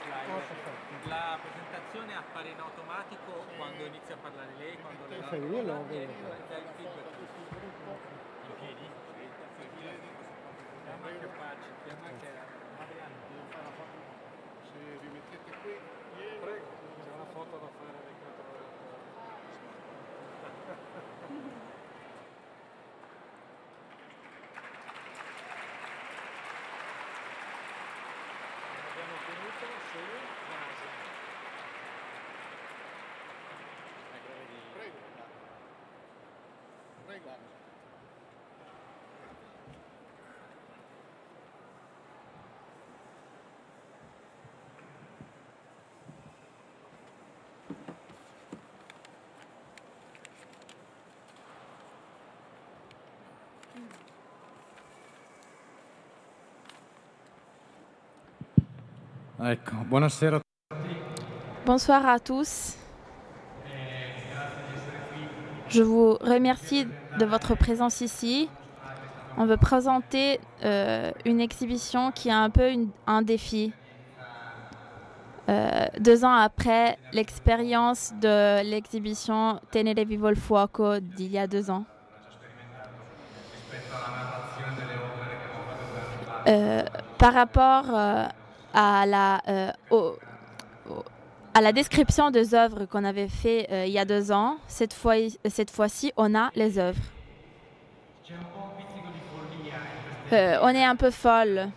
slide. La presentazione appare in automatico quando inizia a parlare lei, quando le dà il feedback. In piedi? Chiama che faccio, chiama che Mariano, devo fare la foto. Se vi mettete qui, prego, c'è una foto da fare dei 4 ore. Abbiamo ottenuto 6 base. Prego. Prego. Ecco, buonasera. Bonsoir à tous. Je vous remercie de votre présence ici. On veut présenter une exhibition qui a un peu un défi. 2 ans après l'expérience de l'exhibition Tenere Vivo il Fuoco d'il y a 2 ans. Par rapport à la description des œuvres qu'on avait fait il y a 2 ans, cette fois-ci, on a les œuvres. On est un peu folle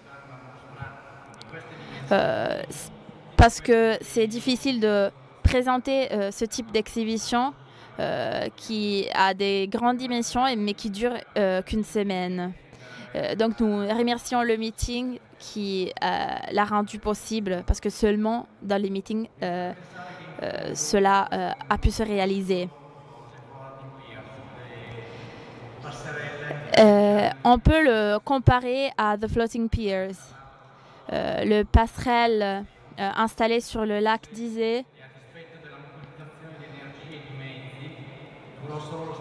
parce que c'est difficile de présenter ce type d'exhibition qui a des grandes dimensions mais qui dure qu'une semaine. Donc nous remercions le meeting qui l'a rendu possible parce que seulement dans les meetings cela a pu se réaliser. On peut le comparer à The Floating Piers, le passerelle installé sur le lac d'Isée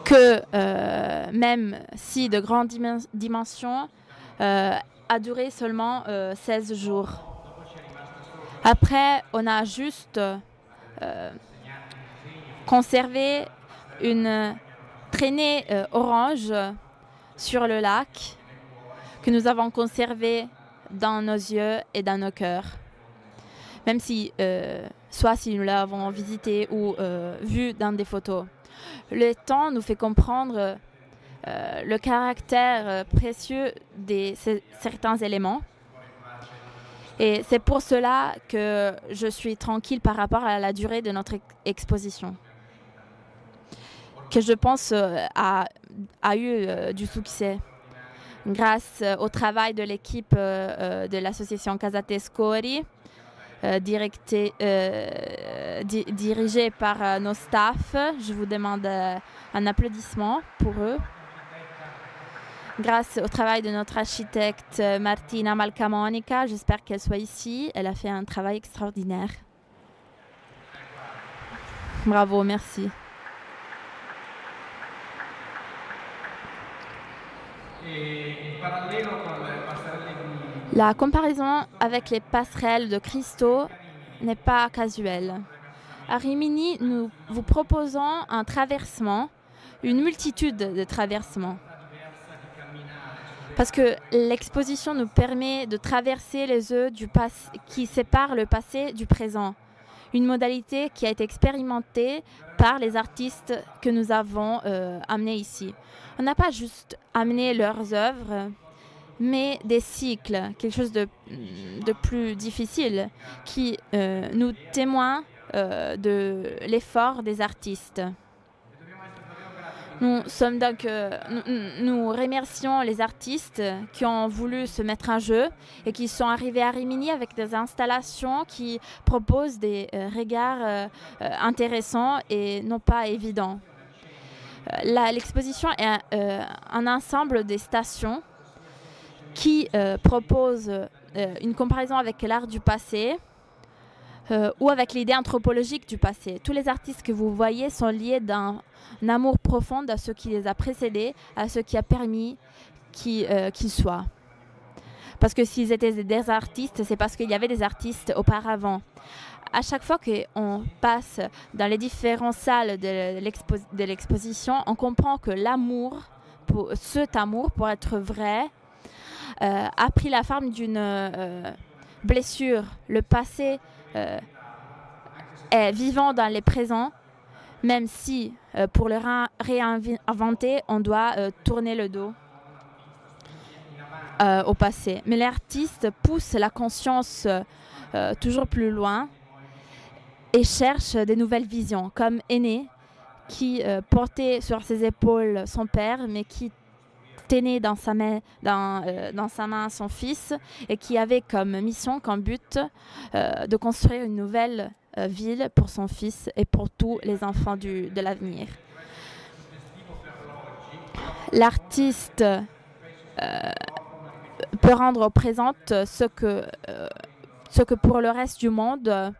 que même si de grandes dimensions a duré seulement 16 jours. Après, on a juste conservé une traînée orange sur le lac que nous avons conservée dans nos yeux et dans nos cœurs. Même si, soit si nous l'avons visité ou vu dans des photos. Le temps nous fait comprendre le caractère précieux de certains éléments. Et c'est pour cela que je suis tranquille par rapport à la durée de notre exposition, que je pense a eu du succès. Grâce au travail de l'équipe de l'association Casate Scori, dirigée par nos staffs. Je vous demande un applaudissement pour eux. Grâce au travail de notre architecte Martina Malcamonica, j'espère qu'elle soit ici. Elle a fait un travail extraordinaire. Bravo, merci. La comparaison avec les passerelles de cristaux n'est pas casuelle. À Rimini, nous vous proposons un traversement, une multitude de traversements. Parce que l'exposition nous permet de traverser les œufs qui séparent le passé du présent. Une modalité qui a été expérimentée par les artistes que nous avons amenés ici. On n'a pas juste amené leurs œuvres, mais des cycles, quelque chose de plus difficile, qui nous témoigne de l'effort des artistes. Nous remercions les artistes qui ont voulu se mettre en jeu et qui sont arrivés à Rimini avec des installations qui proposent des regards intéressants et non pas évidents. L'exposition est un ensemble des stations qui proposent une comparaison avec l'art du passé ou avec l'idée anthropologique du passé. Tous les artistes que vous voyez sont liés d'un amour profond à ce qui les a précédés, à ce qui a permis qu'ils soient. parce que s'ils étaient des artistes, c'est parce qu'il y avait des artistes auparavant. À chaque fois qu'on passe dans les différentes salles de l'exposition, on comprend que cet amour, pour être vrai, a pris la forme d'une blessure. Le passé est vivant dans les présents, même si pour le réinventer, on doit tourner le dos au passé. Mais l'artiste pousse la conscience toujours plus loin et cherche des nouvelles visions, comme Aîné, qui portait sur ses épaules son père, mais qui tenait dans sa main son fils, et qui avait comme mission, comme but, de construire une nouvelle ville pour son fils et pour tous les enfants de l'avenir. L'artiste peut rendre au présent ce que pour le reste du monde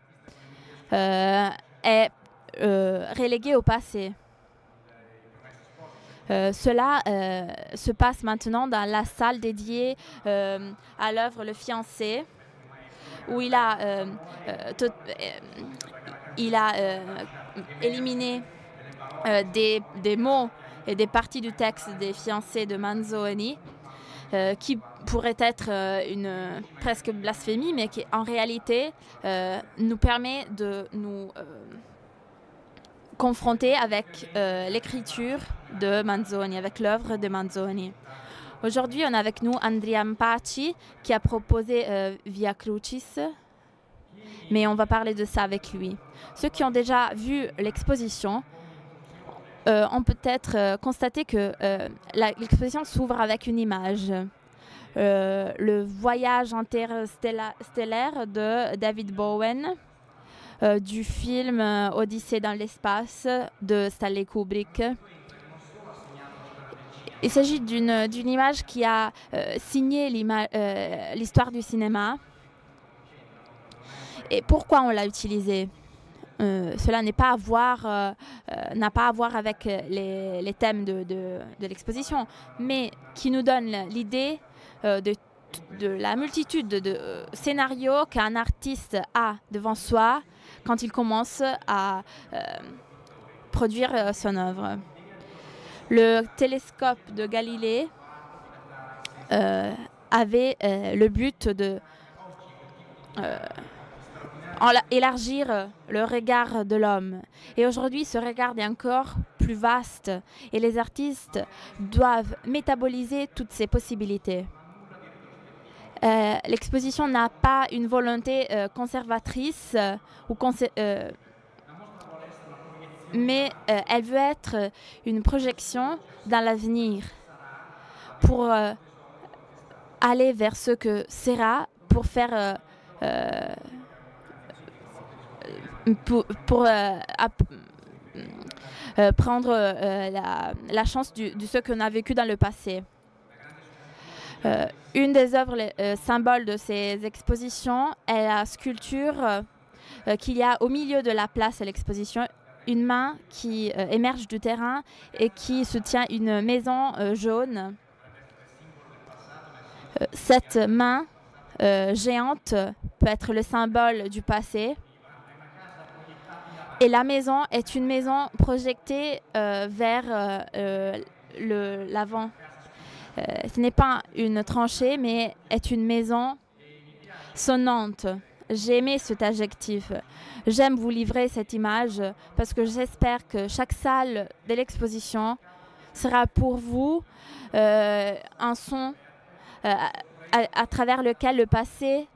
est relégué au passé. Cela se passe maintenant dans la salle dédiée à l'œuvre Le Fiancé, où il a éliminé des mots et des parties du texte des fiancés de Manzoni, qui pourrait être presque blasphémie, mais qui en réalité nous permet de nous confronter avec l'écriture de Manzoni, avec l'œuvre de Manzoni. Aujourd'hui, on a avec nous Andrea Mpaci qui a proposé Via Crucis, mais on va parler de ça avec lui. Ceux qui ont déjà vu l'exposition ont peut-être constaté que l'exposition s'ouvre avec une image. Le voyage interstellaire de David Bowen, du film Odyssée dans l'espace de Stanley Kubrick. Il s'agit d'une image qui a signé l'histoire du cinéma. Et pourquoi on l'a utilisée? Cela n'a pas à voir avec les thèmes de l'exposition, mais qui nous donne l'idée de la multitude de scénarios qu'un artiste a devant soi quand il commence à produire son œuvre. Le télescope de Galilée avait le but de élargir le regard de l'homme. Et aujourd'hui, ce regard est encore plus vaste et les artistes doivent métaboliser toutes ces possibilités. L'exposition n'a pas une volonté conservatrice, mais elle veut être une projection dans l'avenir pour aller vers ce que sera, pour faire prendre la chance de ce qu'on a vécu dans le passé. Une des œuvres symboles de ces expositions est la sculpture qu'il y a au milieu de la place à l'exposition, une main qui émerge du terrain et qui soutient une maison jaune. Cette main géante peut être le symbole du passé. Et la maison est une maison projetée vers l'avant. Ce n'est pas une tranchée, mais est une maison sonnante. J'ai aimé cet adjectif. J'aime vous livrer cette image parce que j'espère que chaque salle de l'exposition sera pour vous un son à travers lequel le passé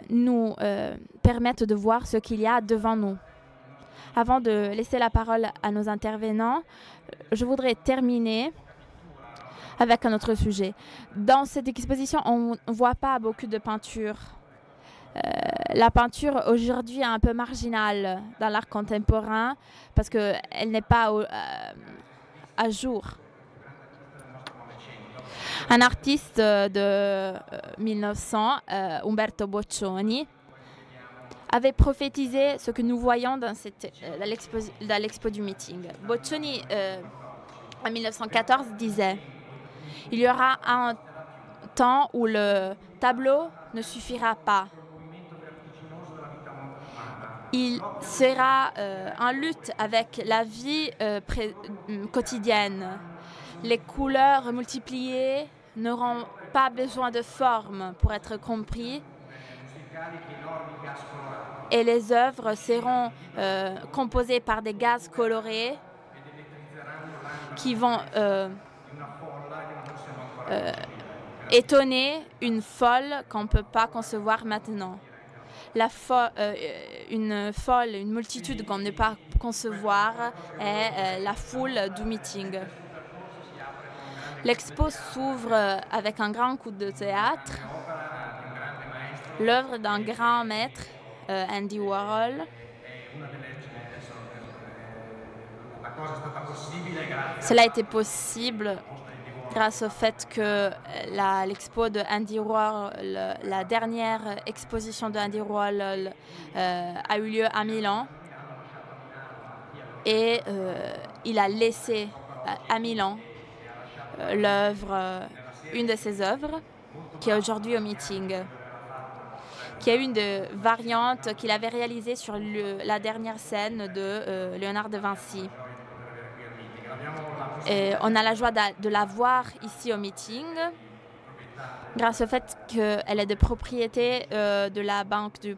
nous permette de voir ce qu'il y a devant nous. Avant de laisser la parole à nos intervenants, je voudrais terminer avec un autre sujet. Dans cette exposition, on ne voit pas beaucoup de peinture. La peinture aujourd'hui est un peu marginale dans l'art contemporain parce qu'elle n'est pas à jour. Un artiste de 1900, Umberto Boccioni, avait prophétisé ce que nous voyons dans l'expo du meeting. Boccioni, en 1914, disait « Il y aura un temps où le tableau ne suffira pas. Il sera en lutte avec la vie quotidienne. Les couleurs multipliées n'auront pas besoin de forme pour être compris. Et les œuvres seront composées par des gaz colorés qui vont étonner une folle qu'on ne peut pas concevoir maintenant. Une multitude qu'on ne peut pas concevoir est la foule du meeting. L'expo s'ouvre avec un grand coup de théâtre, l'œuvre d'un grand maître, Andy Warhol. Cela a été possible grâce au fait que l'expo de Andy Warhol, la dernière exposition de Andy Warhol a eu lieu à Milan. Et il a laissé à Milan une de ses œuvres, qui est aujourd'hui au meeting, qui est une des variantes qu'il avait réalisées sur la dernière scène de Léonard de Vinci. Et on a la joie de la voir ici au meeting, grâce au fait qu'elle est de propriété de la banque du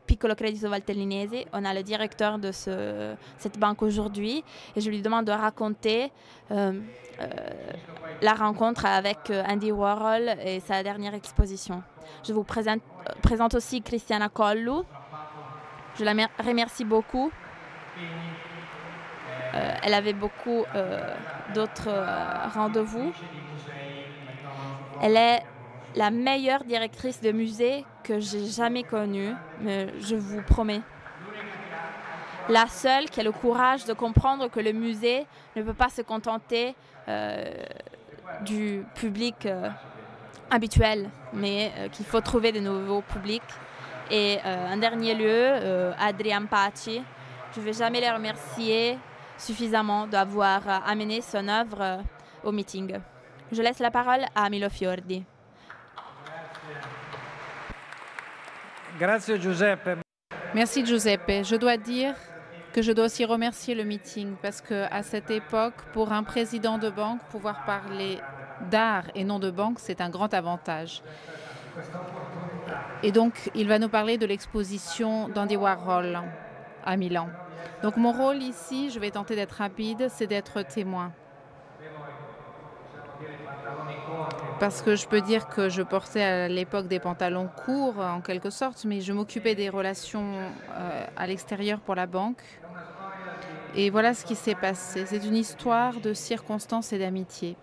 Piccolo Credito Valtellinese. On a le directeur de cette banque aujourd'hui et je lui demande de raconter la rencontre avec Andy Warhol et sa dernière exposition. Je vous présente aussi Cristiana Collu. Je la remercie beaucoup. Elle avait beaucoup d'autres rendez-vous. Elle est la meilleure directrice de musée que j'ai jamais connue, mais je vous promets. La seule qui a le courage de comprendre que le musée ne peut pas se contenter du public habituel, mais qu'il faut trouver de nouveaux publics. Et en dernier lieu, Adrian Paci. Je ne vais jamais les remercier suffisamment d'avoir amené son œuvre au meeting. Je laisse la parole à Milo Fiordi. Grazie Giuseppe. Merci Giuseppe. Je dois dire que je dois aussi remercier le meeting parce qu'à cette époque, pour un président de banque, pouvoir parler d'art et non de banque, c'est un grand avantage. Et donc, il va nous parler de l'exposition d'Andy Warhol à Milan. Donc, mon rôle ici, je vais tenter d'être rapide, c'est d'être témoin. Parce que je peux dire que je portais à l'époque des pantalons courts, en quelque sorte, mais je m'occupais des relations à l'extérieur pour la banque. Et voilà ce qui s'est passé. C'est une histoire de circonstances et d'amitié.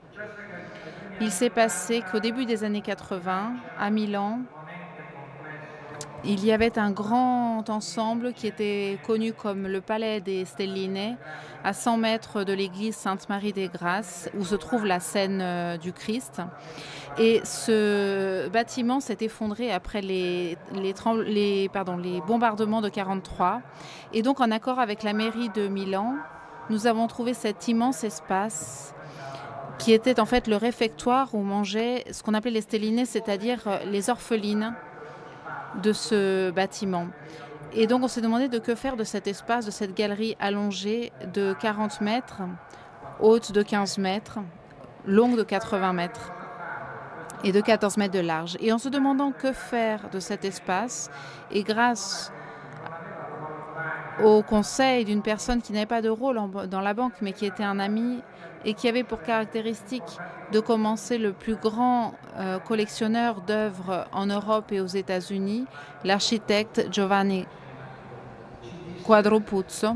Il s'est passé qu'au début des années 80, à Milan, il y avait un grand ensemble qui était connu comme le Palais des Stelline, à 100 mètres de l'église Sainte-Marie des Grâces, où se trouve la scène du Christ. Et ce bâtiment s'est effondré après les bombardements de 1943. Et donc, en accord avec la mairie de Milan, nous avons trouvé cet immense espace qui était en fait le réfectoire où mangeaient ce qu'on appelait les Stelline, c'est-à-dire les orphelines de ce bâtiment. Et donc on s'est demandé de que faire de cet espace, de cette galerie allongée de 40 mètres, haute de 15 mètres, longue de 80 mètres et de 14 mètres de large. Et en se demandant que faire de cet espace, et grâce au conseil d'une personne qui n'avait pas de rôle dans la banque, mais qui était un ami et qui avait pour caractéristique de commencer le plus grand collectionneur d'œuvres en Europe et aux États-Unis, l'architecte Giovanni Quadropuzzo.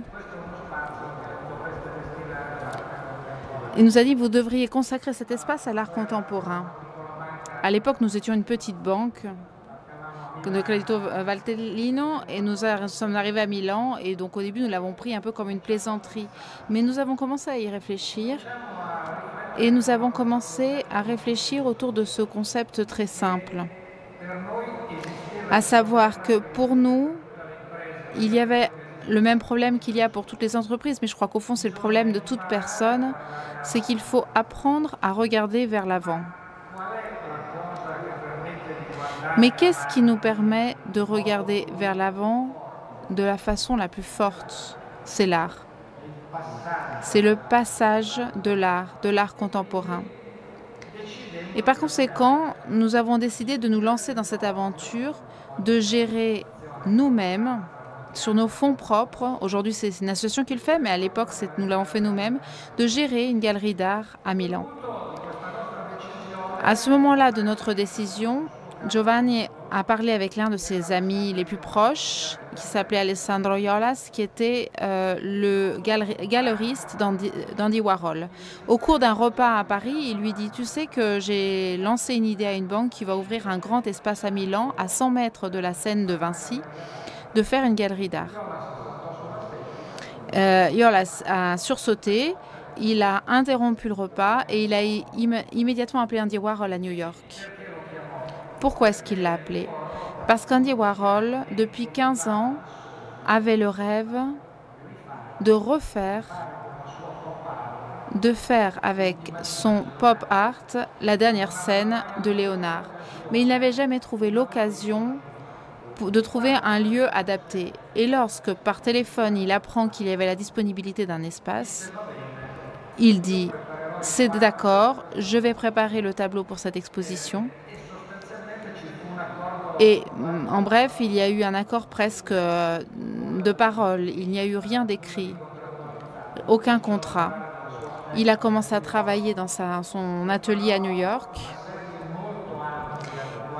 Il nous a dit, vous devriez consacrer cet espace à l'art contemporain. À l'époque, nous étions une petite banque de Credito Valtellino et nous sommes arrivés à Milan et donc au début nous l'avons pris un peu comme une plaisanterie, mais nous avons commencé à y réfléchir et nous avons commencé à réfléchir autour de ce concept très simple, à savoir que pour nous il y avait le même problème qu'il y a pour toutes les entreprises, mais je crois qu'au fond, c'est le problème de toute personne, c'est qu'il faut apprendre à regarder vers l'avant. Mais qu'est-ce qui nous permet de regarder vers l'avant de la façon la plus forte? C'est l'art. C'est le passage de l'art contemporain. Et par conséquent, nous avons décidé de nous lancer dans cette aventure, de gérer nous-mêmes, sur nos fonds propres. Aujourd'hui, c'est une association qui le fait, mais à l'époque, nous l'avons fait nous-mêmes, de gérer une galerie d'art à Milan. À ce moment-là de notre décision, Giovanni a parlé avec l'un de ses amis les plus proches, qui s'appelait Alessandro Iolas, qui était le galeriste d'Andy Warhol. Au cours d'un repas à Paris, il lui dit « Tu sais que j'ai lancé une idée à une banque qui va ouvrir un grand espace à Milan, à 100 mètres de la Seine de Vinci, de faire une galerie d'art. » Iolas a sursauté, il a interrompu le repas et il a immédiatement appelé Andy Warhol à New York. Pourquoi est-ce qu'il l'a appelé? Parce qu'Andy Warhol, depuis 15 ans, avait le rêve de faire avec son pop art la dernière scène de Léonard. Mais il n'avait jamais trouvé l'occasion de trouver un lieu adapté. Et lorsque, par téléphone, il apprend qu'il y avait la disponibilité d'un espace, il dit « C'est d'accord, je vais préparer le tableau pour cette exposition ». Et en bref, il y a eu un accord presque de parole, il n'y a eu rien d'écrit, aucun contrat. Il a commencé à travailler dans son atelier à New York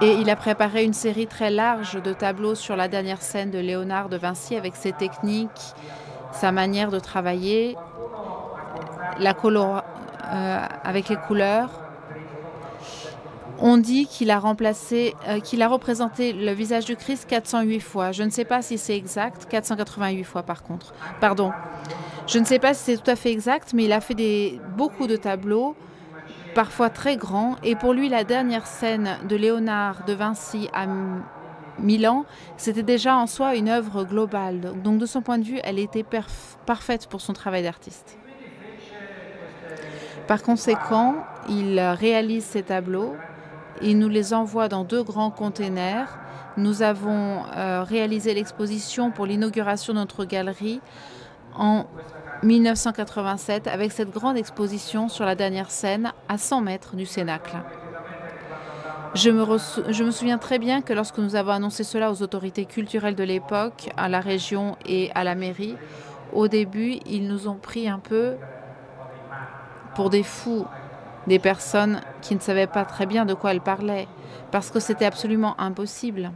et il a préparé une série très large de tableaux sur la dernière scène de Léonard de Vinci avec ses techniques, sa manière de travailler, avec les couleurs. On dit qu'il a représenté le visage du Christ 408 fois. Je ne sais pas si c'est exact, 488 fois par contre. Pardon. Je ne sais pas si c'est tout à fait exact, mais il a fait beaucoup de tableaux, parfois très grands. Et pour lui, la dernière scène de Léonard de Vinci à Milan, c'était déjà en soi une œuvre globale. Donc de son point de vue, elle était parfaite pour son travail d'artiste. Par conséquent, il réalise ces tableaux. Il nous les envoie dans 2 grands containers. Nous avons réalisé l'exposition pour l'inauguration de notre galerie en 1987 avec cette grande exposition sur la dernière scène à 100 mètres du Cénacle. Je me souviens très bien que lorsque nous avons annoncé cela aux autorités culturelles de l'époque, à la région et à la mairie, au début, ils nous ont pris un peu pour des fous, des personnes qui ne savaient pas très bien de quoi elles parlaient, parce que c'était absolument impossible.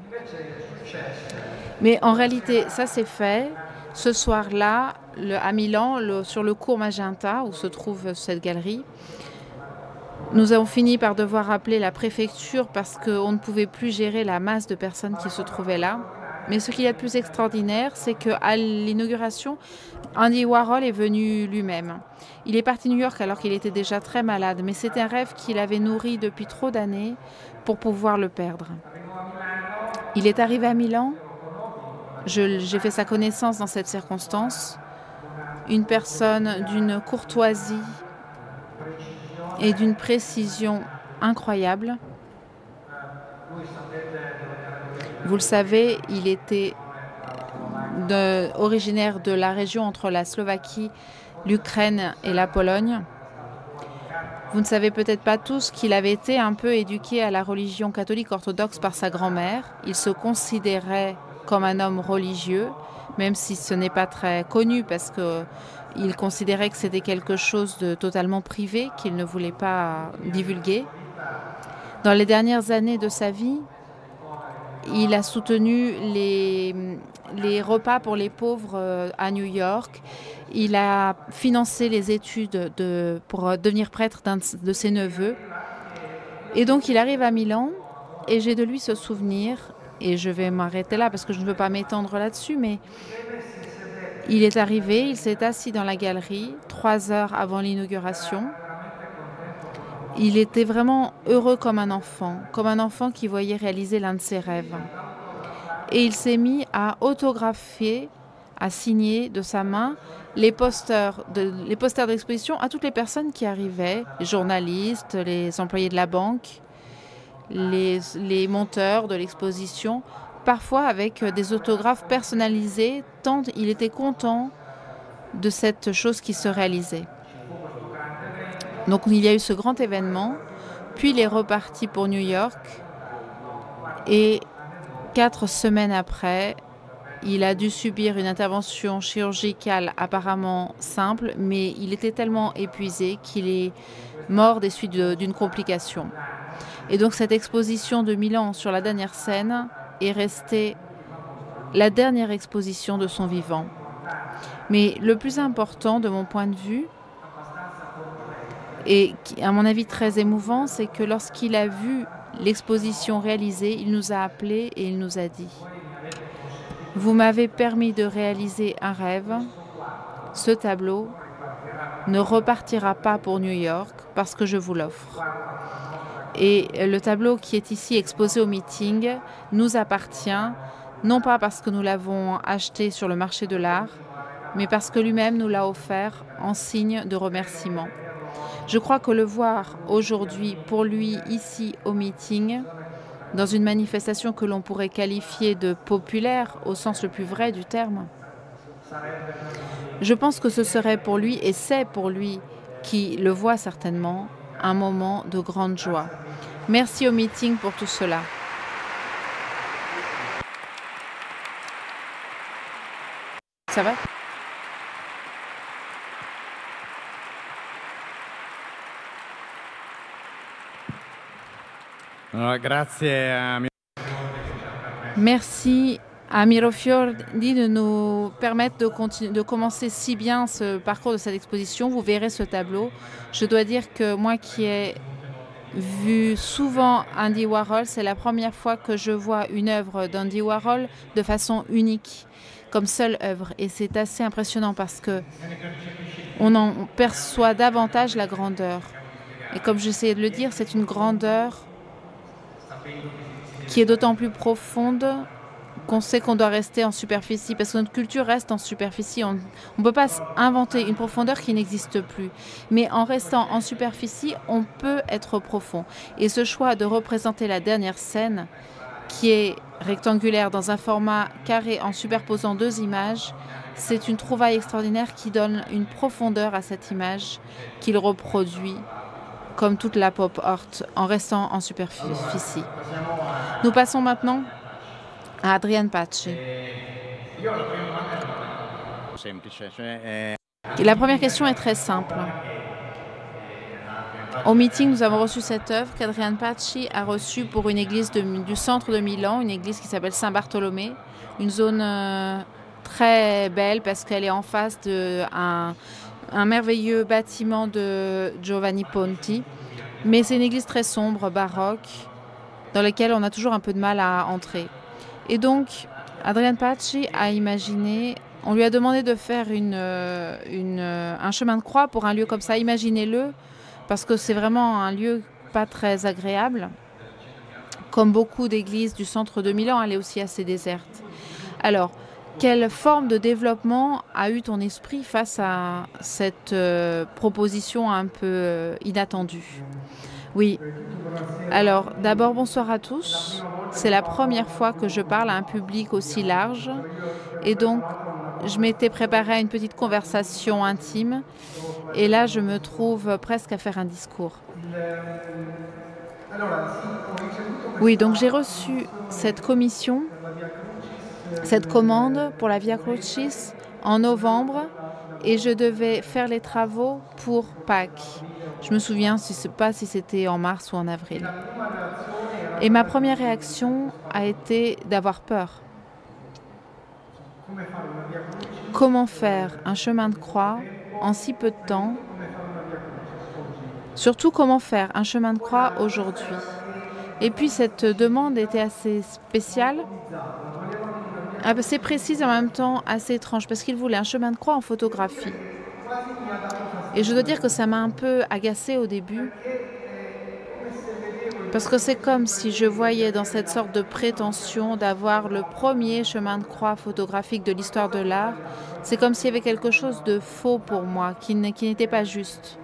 Mais en réalité, ça s'est fait. Ce soir-là, à Milan, sur le cours Magenta, où se trouve cette galerie, nous avons fini par devoir appeler la préfecture parce qu'on ne pouvait plus gérer la masse de personnes qui se trouvaient là. Mais ce qu'il y a de plus extraordinaire, c'est qu'à l'inauguration, Andy Warhol est venu lui-même. Il est parti de New York alors qu'il était déjà très malade, mais c'était un rêve qu'il avait nourri depuis trop d'années pour pouvoir le perdre. Il est arrivé à Milan, j'ai fait sa connaissance dans cette circonstance, une personne d'une courtoisie et d'une précision incroyable. Vous le savez, il était originaire de la région entre la Slovaquie, l'Ukraine et la Pologne. Vous ne savez peut-être pas tous qu'il avait été un peu éduqué à la religion catholique orthodoxe par sa grand-mère. Il se considérait comme un homme religieux, même si ce n'est pas très connu parce qu'il considérait que c'était quelque chose de totalement privé qu'il ne voulait pas divulguer. Dans les dernières années de sa vie, il a soutenu les repas pour les pauvres à New York. Il a financé les études pour devenir prêtre d'un de ses neveux. Et donc il arrive à Milan et j'ai de lui ce souvenir. Et je vais m'arrêter là parce que je ne veux pas m'étendre là-dessus, mais il est arrivé, il s'est assis dans la galerie 3 heures avant l'inauguration. Il était vraiment heureux comme un enfant qui voyait réaliser l'un de ses rêves. Et il s'est mis à autographier a signé de sa main les posters de l'exposition à toutes les personnes qui arrivaient, les journalistes, les employés de la banque, les monteurs de l'exposition, parfois avec des autographes personnalisés, tant il était content de cette chose qui se réalisait. Donc il y a eu ce grand événement, puis il est reparti pour New York, et 4 semaines après, il a dû subir une intervention chirurgicale apparemment simple, mais il était tellement épuisé qu'il est mort des suites d'une complication. Et donc cette exposition de Milan sur la dernière scène est restée la dernière exposition de son vivant. Mais le plus important de mon point de vue, et qui, à mon avis très émouvant, c'est que lorsqu'il a vu l'exposition réalisée, il nous a appelés et il nous a dit « Vous m'avez permis de réaliser un rêve. Ce tableau ne repartira pas pour New York parce que je vous l'offre. Et le tableau qui est ici exposé au meeting nous appartient, non pas parce que nous l'avons acheté sur le marché de l'art, mais parce que lui-même nous l'a offert en signe de remerciement. Je crois que le voir aujourd'hui, pour lui, ici au meeting, dans une manifestation que l'on pourrait qualifier de populaire au sens le plus vrai du terme, je pense que ce serait pour lui, et c'est pour lui qui le voit certainement, un moment de grande joie. Merci au meeting pour tout cela. Ça va ? Merci à Miro Fiordi de nous permettre de commencer si bien ce parcours de cette exposition. Vous verrez ce tableau. Je dois dire que moi qui ai vu souvent Andy Warhol, c'est la première fois que je vois une œuvre d'Andy Warhol de façon unique, comme seule œuvre. Et c'est assez impressionnant parce que on en perçoit davantage la grandeur. Et comme j'essayais de le dire, c'est une grandeur qui est d'autant plus profonde qu'on sait qu'on doit rester en superficie, parce que notre culture reste en superficie. On ne peut pas inventer une profondeur qui n'existe plus. Mais en restant en superficie, on peut être profond. Et ce choix de représenter la dernière scène, qui est rectangulaire dans un format carré en superposant 2 images, c'est une trouvaille extraordinaire qui donne une profondeur à cette image qu'il reproduit comme toute la pop art en restant en superficie. Nous passons maintenant à Adrian Paci. La première question est très simple. Au meeting, nous avons reçu cette œuvre qu'Adrian Paci a reçue pour une église du centre de Milan, une église qui s'appelle Saint-Bartholomé, une zone très belle parce qu'elle est en face d'un merveilleux bâtiment de Giovanni Ponti. Mais c'est une église très sombre, baroque, dans laquelle on a toujours un peu de mal à entrer. Et donc, Adrian Paci a imaginé, on lui a demandé de faire un chemin de croix pour un lieu comme ça. Imaginez-le, parce que c'est vraiment un lieu pas très agréable. Comme beaucoup d'églises du centre de Milan, elle est aussi assez déserte. Alors, quelle forme de développement a eu ton esprit face à cette proposition un peu inattendue ? Oui. Alors, d'abord, bonsoir à tous. C'est la première fois que je parle à un public aussi large. Et donc, je m'étais préparée à une petite conversation intime. Et là, je me trouve presque à faire un discours. Oui, donc j'ai reçu cette commission, cette commande pour la Via Crucis en novembre. Et je devais faire les travaux pour Pâques. Je me souviens pas si c'était en mars ou en avril. Et ma première réaction a été d'avoir peur. Comment faire un chemin de croix en si peu de temps? Surtout, comment faire un chemin de croix aujourd'hui? Et puis, cette demande était assez spéciale, assez précise et en même temps assez étrange, parce qu'il voulait un chemin de croix en photographie. Et je dois dire que ça m'a un peu agacée au début, Parce que c'est comme si je voyais dans cette sorte de prétention d'avoir le premier chemin de croix photographique de l'histoire de l'art, c'est comme s'il y avait quelque chose de faux pour moi, qui n'était pas juste.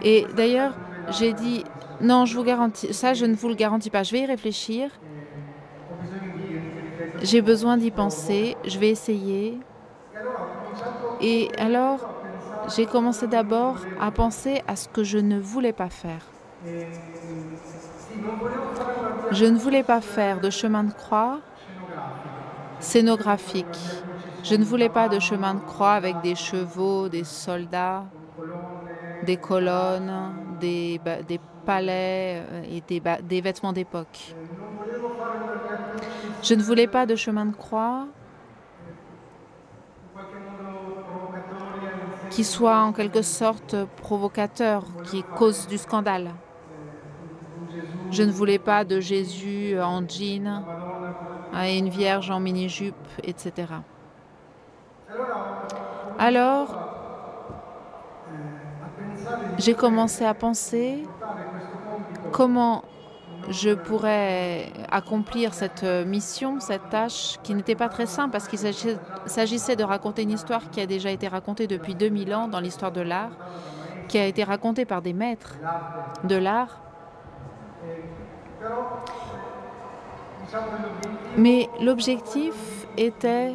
Et d'ailleurs, j'ai dit, non, je vous garantis, ça je ne vous le garantis pas, je vais y réfléchir, j'ai besoin d'y penser, je vais essayer. Et alors, j'ai commencé d'abord à penser à ce que je ne voulais pas faire. Je ne voulais pas faire de chemin de croix scénographique. Je ne voulais pas de chemin de croix avec des chevaux, des soldats, des colonnes, des palais et des vêtements d'époque. Je ne voulais pas de chemin de croix qui soit en quelque sorte provocateur, qui cause du scandale. Je ne voulais pas de Jésus en jean, et une vierge en mini-jupe, etc. Alors, j'ai commencé à penser comment je pourrais accomplir cette mission, cette tâche, qui n'était pas très simple, parce qu'il s'agissait de raconter une histoire qui a déjà été racontée depuis 2000 ans dans l'histoire de l'art, qui a été racontée par des maîtres de l'art. Mais l'objectif était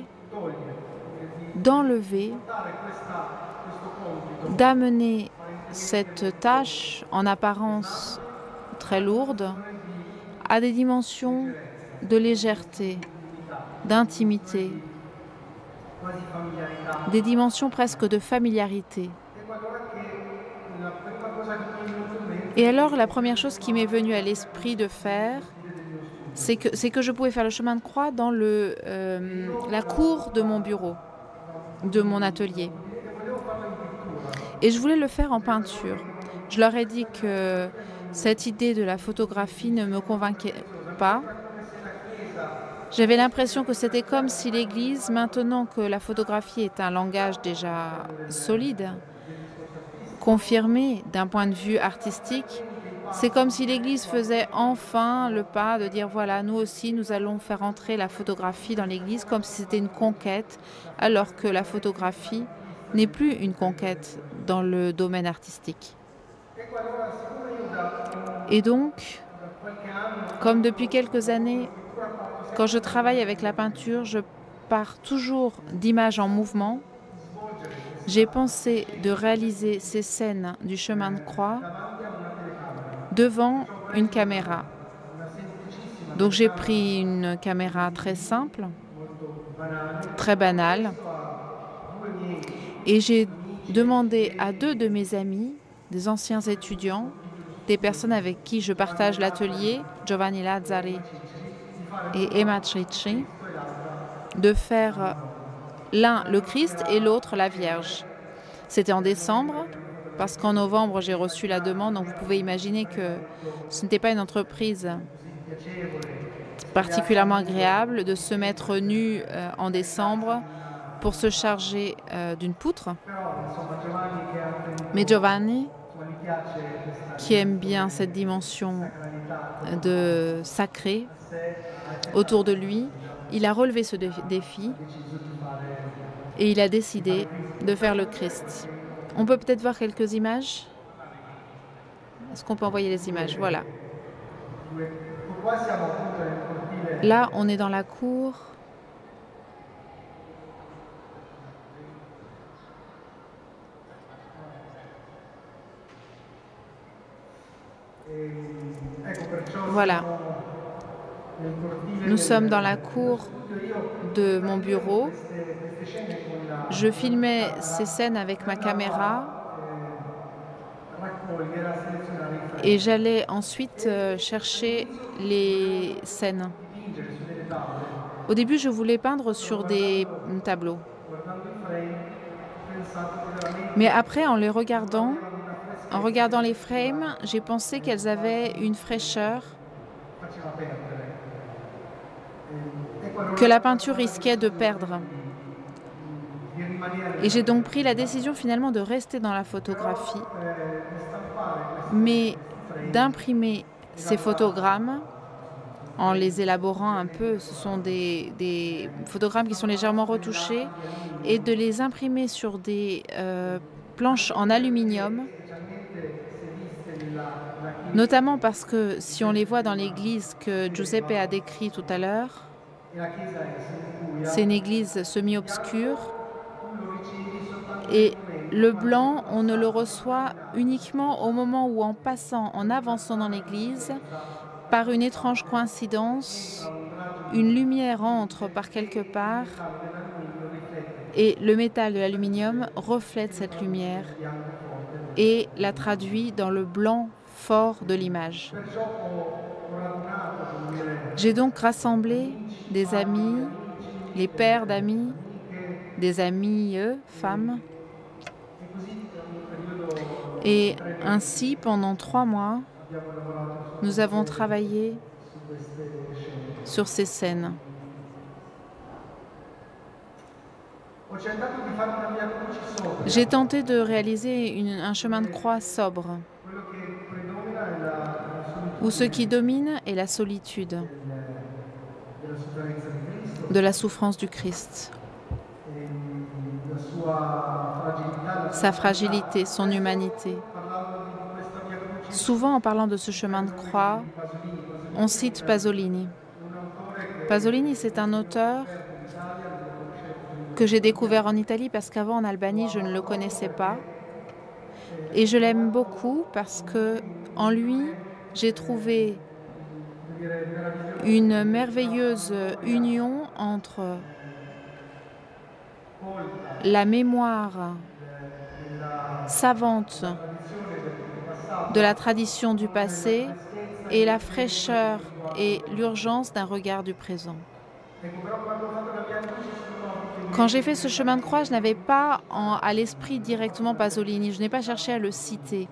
d'enlever, d'amener cette tâche en apparence très lourde à des dimensions de légèreté, d'intimité, des dimensions presque de familiarité. Et alors, la première chose qui m'est venue à l'esprit de faire, c'est que je pouvais faire le chemin de croix dans la cour de mon bureau, de mon atelier. Et je voulais le faire en peinture. Je leur ai dit que cette idée de la photographie ne me convainquait pas. J'avais l'impression que c'était comme si l'Église, maintenant que la photographie est un langage déjà solide, confirmé d'un point de vue artistique, c'est comme si l'Église faisait enfin le pas de dire voilà, nous aussi, nous allons faire entrer la photographie dans l'Église comme si c'était une conquête, alors que la photographie n'est plus une conquête dans le domaine artistique. Et donc, comme depuis quelques années, quand je travaille avec la peinture, je pars toujours d'images en mouvement. J'ai pensé de réaliser ces scènes du chemin de croix devant une caméra. Donc j'ai pris une caméra très simple, très banale, et j'ai demandé à 2 de mes amis, des anciens étudiants, des personnes avec qui je partage l'atelier, Giovanni Lazzari et Emma Cicci, de faire l'un le Christ et l'autre la Vierge. C'était en décembre, parce qu'en novembre j'ai reçu la demande, donc vous pouvez imaginer que ce n'était pas une entreprise particulièrement agréable de se mettre nu en décembre pour se charger d'une poutre. Mais Giovanni, qui aime bien cette dimension de sacré autour de lui, il a relevé ce défi et il a décidé de faire le Christ. On peut peut-être voir quelques images? Est-ce qu'on peut envoyer les images? Voilà. Là, on est dans la cour. Voilà. Nous sommes dans la cour de mon bureau. Je filmais ces scènes avec ma caméra et j'allais ensuite chercher les scènes. Au début, je voulais peindre sur des tableaux. Mais après, en regardant les frames, j'ai pensé qu'elles avaient une fraîcheur que la peinture risquait de perdre. Et j'ai donc pris la décision finalement de rester dans la photographie, mais d'imprimer ces photogrammes en les élaborant un peu. Ce sont des photogrammes qui sont légèrement retouchés et de les imprimer sur des planches en aluminium, notamment parce que si on les voit dans l'église que Giuseppe a décrit tout à l'heure, c'est une église semi-obscure et le blanc, on ne le reçoit uniquement au moment où, en passant, en avançant dans l'église, par une étrange coïncidence, une lumière entre par quelque part et le métal de l'aluminium reflète cette lumière et la traduit dans le blanc fort de l'image. J'ai donc rassemblé des amis, les pères d'amis, des amies femmes, et ainsi pendant 3 mois, nous avons travaillé sur ces scènes. J'ai tenté de réaliser un chemin de croix sobre, où ce qui domine est la solitude de la souffrance du Christ, sa fragilité, son humanité. Souvent, en parlant de ce chemin de croix, on cite Pasolini. Pasolini, c'est un auteur que j'ai découvert en Italie parce qu'avant, en Albanie, je ne le connaissais pas. Et je l'aime beaucoup parce que en lui, j'ai trouvé une merveilleuse union entre la mémoire savante de la tradition du passé et la fraîcheur et l'urgence d'un regard du présent. Quand j'ai fait ce chemin de croix, je n'avais pas à l'esprit directement Pasolini, je n'ai pas cherché à le citer.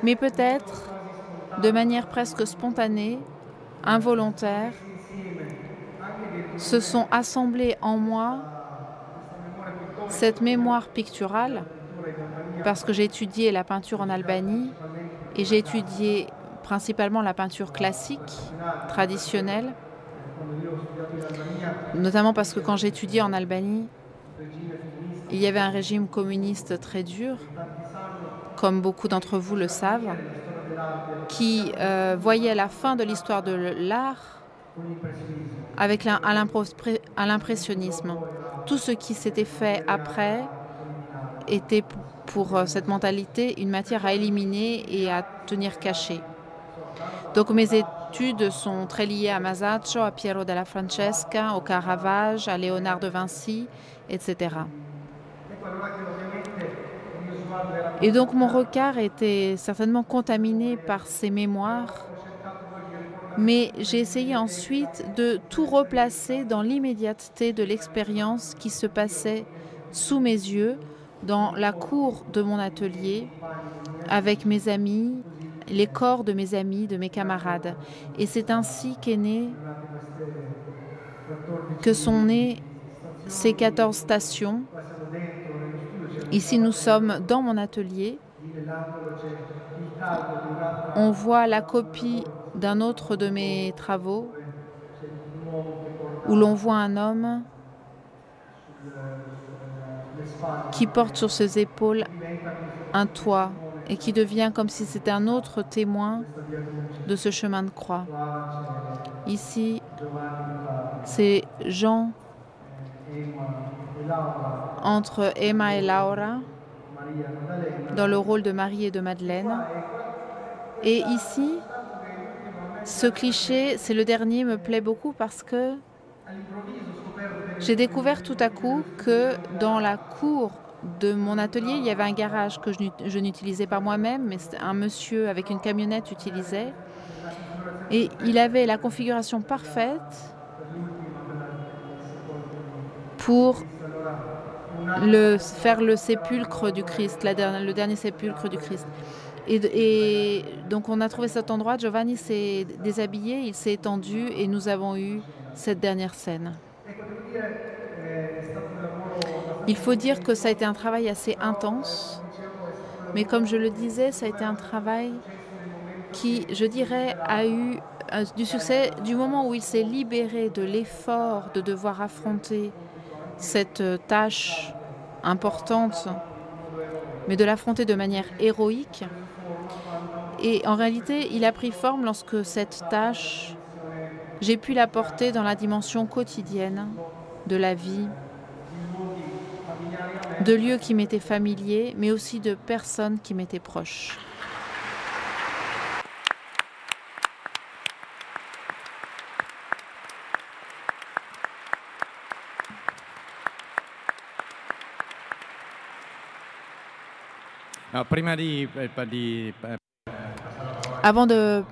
Mais peut-être, de manière presque spontanée, involontaire, se sont assemblés en moi cette mémoire picturale, parce que j'ai étudié la peinture en Albanie et j'ai étudié principalement la peinture classique, traditionnelle, notamment parce que quand j'étudiais en Albanie, il y avait un régime communiste très dur, comme beaucoup d'entre vous le savent, qui voyait la fin de l'histoire de l'art avec à l'impressionnisme. Tout ce qui s'était fait après était pour cette mentalité une matière à éliminer et à tenir cachée. Donc mes études sont très liées à Masaccio, à Piero della Francesca, au Caravage, à Léonard de Vinci, etc. Et donc mon regard était certainement contaminé par ces mémoires, mais j'ai essayé ensuite de tout replacer dans l'immédiateté de l'expérience qui se passait sous mes yeux, dans la cour de mon atelier, avec mes amis, les corps de mes amis, de mes camarades. Et c'est ainsi que sont nées ces 14 stations. Ici, nous sommes dans mon atelier. On voit la copie d'un autre de mes travaux où l'on voit un homme qui porte sur ses épaules un toit et qui devient comme si c'était un autre témoin de ce chemin de croix. Ici, c'est Jean entre Emma et Laura dans le rôle de Marie et de Madeleine. Et ici, ce cliché, c'est le dernier, me plaît beaucoup parce que j'ai découvert tout à coup que dans la cour de mon atelier, il y avait un garage que je n'utilisais pas moi-même, mais un monsieur avec une camionnette utilisait. Et il avait la configuration parfaite pour faire le sépulcre du Christ, le dernier sépulcre du Christ. Et donc on a trouvé cet endroit, Giovanni s'est déshabillé, il s'est étendu et nous avons eu cette dernière scène. Il faut dire que ça a été un travail assez intense, mais comme je le disais, ça a été un travail qui, je dirais, a eu du succès du moment où il s'est libéré de l'effort de devoir affronter cette tâche importante, mais de l'affronter de manière héroïque. Et en réalité, il a pris forme lorsque cette tâche, j'ai pu la porter dans la dimension quotidienne de la vie, de lieux qui m'étaient familiers, mais aussi de personnes qui m'étaient proches. Avant de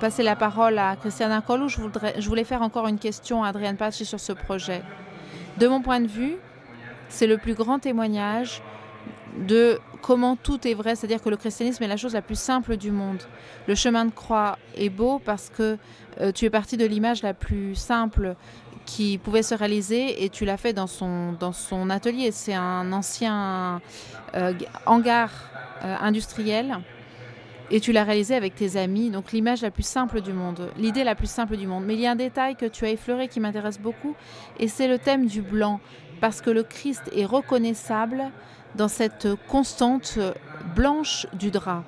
passer la parole à Cristiana Collu, je voulais faire encore une question à Adrian Paci sur ce projet. De mon point de vue, c'est le plus grand témoignage de comment tout est vrai, c'est-à-dire que le christianisme est la chose la plus simple du monde. Le chemin de croix est beau parce que tu es parti de l'image la plus simple qui pouvait se réaliser et tu l'as fait dans son atelier. C'est un ancien hangar industriel et tu l'as réalisé avec tes amis. Donc l'image la plus simple du monde, l'idée la plus simple du monde. Mais il y a un détail que tu as effleuré qui m'intéresse beaucoup et c'est le thème du blanc. Parce que le Christ est reconnaissable dans cette constante blanche du drap.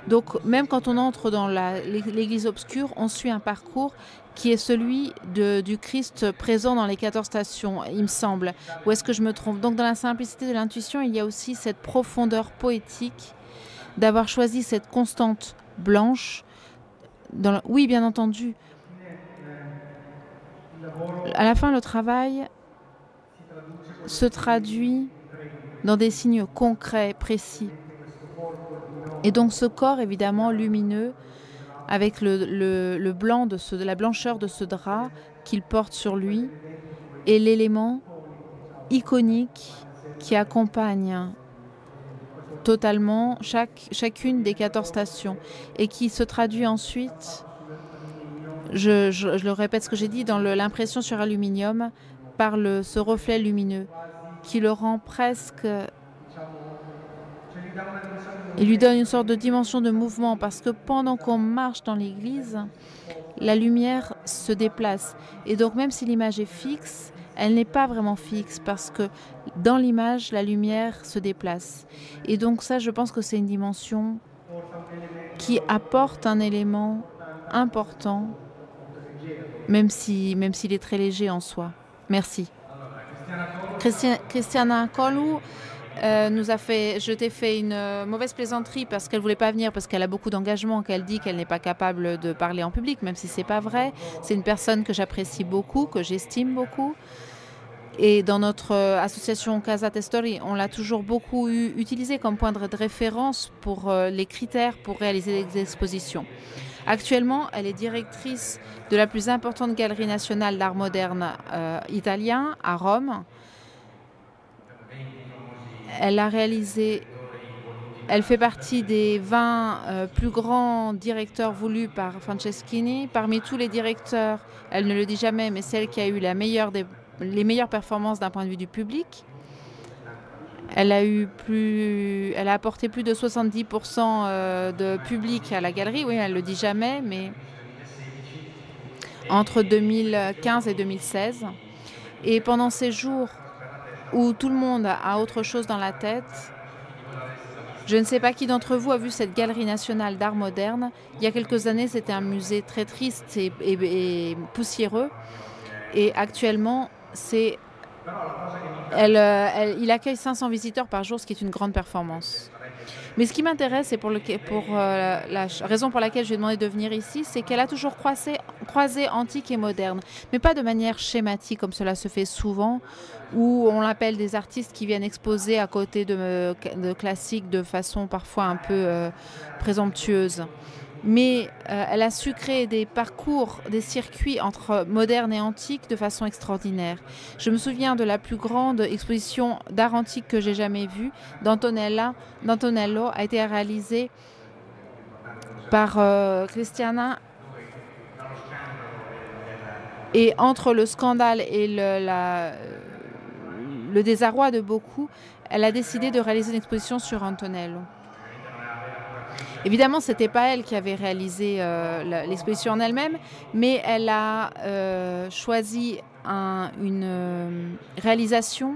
Donc même quand on entre dans l'église obscure, on suit un parcours qui est celui du Christ présent dans les 14 stations, il me semble. Ou est-ce que je me trompe? Donc dans la simplicité de l'intuition, il y a aussi cette profondeur poétique d'avoir choisi cette constante blanche. Oui, bien entendu. À la fin, le travail se traduit dans des signes concrets, précis. Et donc ce corps, évidemment, lumineux, avec le blanc de la blancheur de ce drap qu'il porte sur lui, est l'élément iconique qui accompagne totalement chacune des 14 stations et qui se traduit ensuite, je le répète ce que j'ai dit, dans l'impression sur aluminium par ce reflet lumineux qui le rend presque... Il lui donne une sorte de dimension de mouvement parce que pendant qu'on marche dans l'église, la lumière se déplace. Et donc même si l'image est fixe, elle n'est pas vraiment fixe parce que dans l'image, la lumière se déplace. Et donc ça, je pense que c'est une dimension qui apporte un élément important, même s'il est très léger en soi. Merci. Cristiana Collu je t'ai fait une mauvaise plaisanterie parce qu'elle ne voulait pas venir, parce qu'elle a beaucoup d'engagement, qu'elle dit qu'elle n'est pas capable de parler en public, même si ce n'est pas vrai. C'est une personne que j'apprécie beaucoup, que j'estime beaucoup. Et dans notre association Casa Testori, on l'a toujours beaucoup utilisée comme point de référence pour les critères pour réaliser des expositions. Actuellement, elle est directrice de la plus importante galerie nationale d'art moderne italien à Rome. Elle fait partie des 20 plus grands directeurs voulus par Franceschini. Parmi tous les directeurs, elle ne le dit jamais, mais celle qui a eu les meilleures performances d'un point de vue du public. Elle a apporté plus de 70% de public à la galerie. Oui, elle ne le dit jamais, mais entre 2015 et 2016. Et pendant ces jours où tout le monde a autre chose dans la tête, je ne sais pas qui d'entre vous a vu cette galerie nationale d'art moderne. Il y a quelques années, c'était un musée très triste et poussiéreux. Et actuellement, il accueille 500 visiteurs par jour, ce qui est une grande performance. Mais ce qui m'intéresse, et la raison pour laquelle je lui ai demandé de venir ici, c'est qu'elle a toujours croisé antique et moderne, mais pas de manière schématique comme cela se fait souvent, où on l'appelle des artistes qui viennent exposer à côté de classiques de façon parfois un peu présomptueuse. Mais elle a su créer des parcours, des circuits entre moderne et antique de façon extraordinaire. Je me souviens de la plus grande exposition d'art antique que j'ai jamais vue, d'Antonello, a été réalisée par Cristiana. Et entre le scandale et le désarroi de beaucoup, elle a décidé de réaliser une exposition sur Antonello. Évidemment, ce n'était pas elle qui avait réalisé l'exposition en elle-même, mais elle a choisi une réalisation.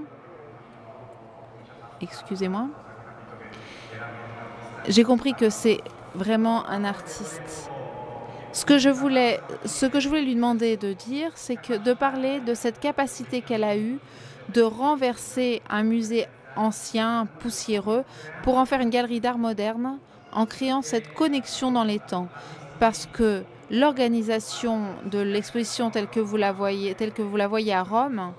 Excusez-moi. J'ai compris que c'est vraiment un artiste. Ce que je voulais lui demander de dire, c'est que de parler de cette capacité qu'elle a eue de renverser un musée ancien, poussiéreux, pour en faire une galerie d'art moderne, en créant cette connexion dans les temps. Parce que l'organisation de l'exposition telle que vous la voyez à Rome,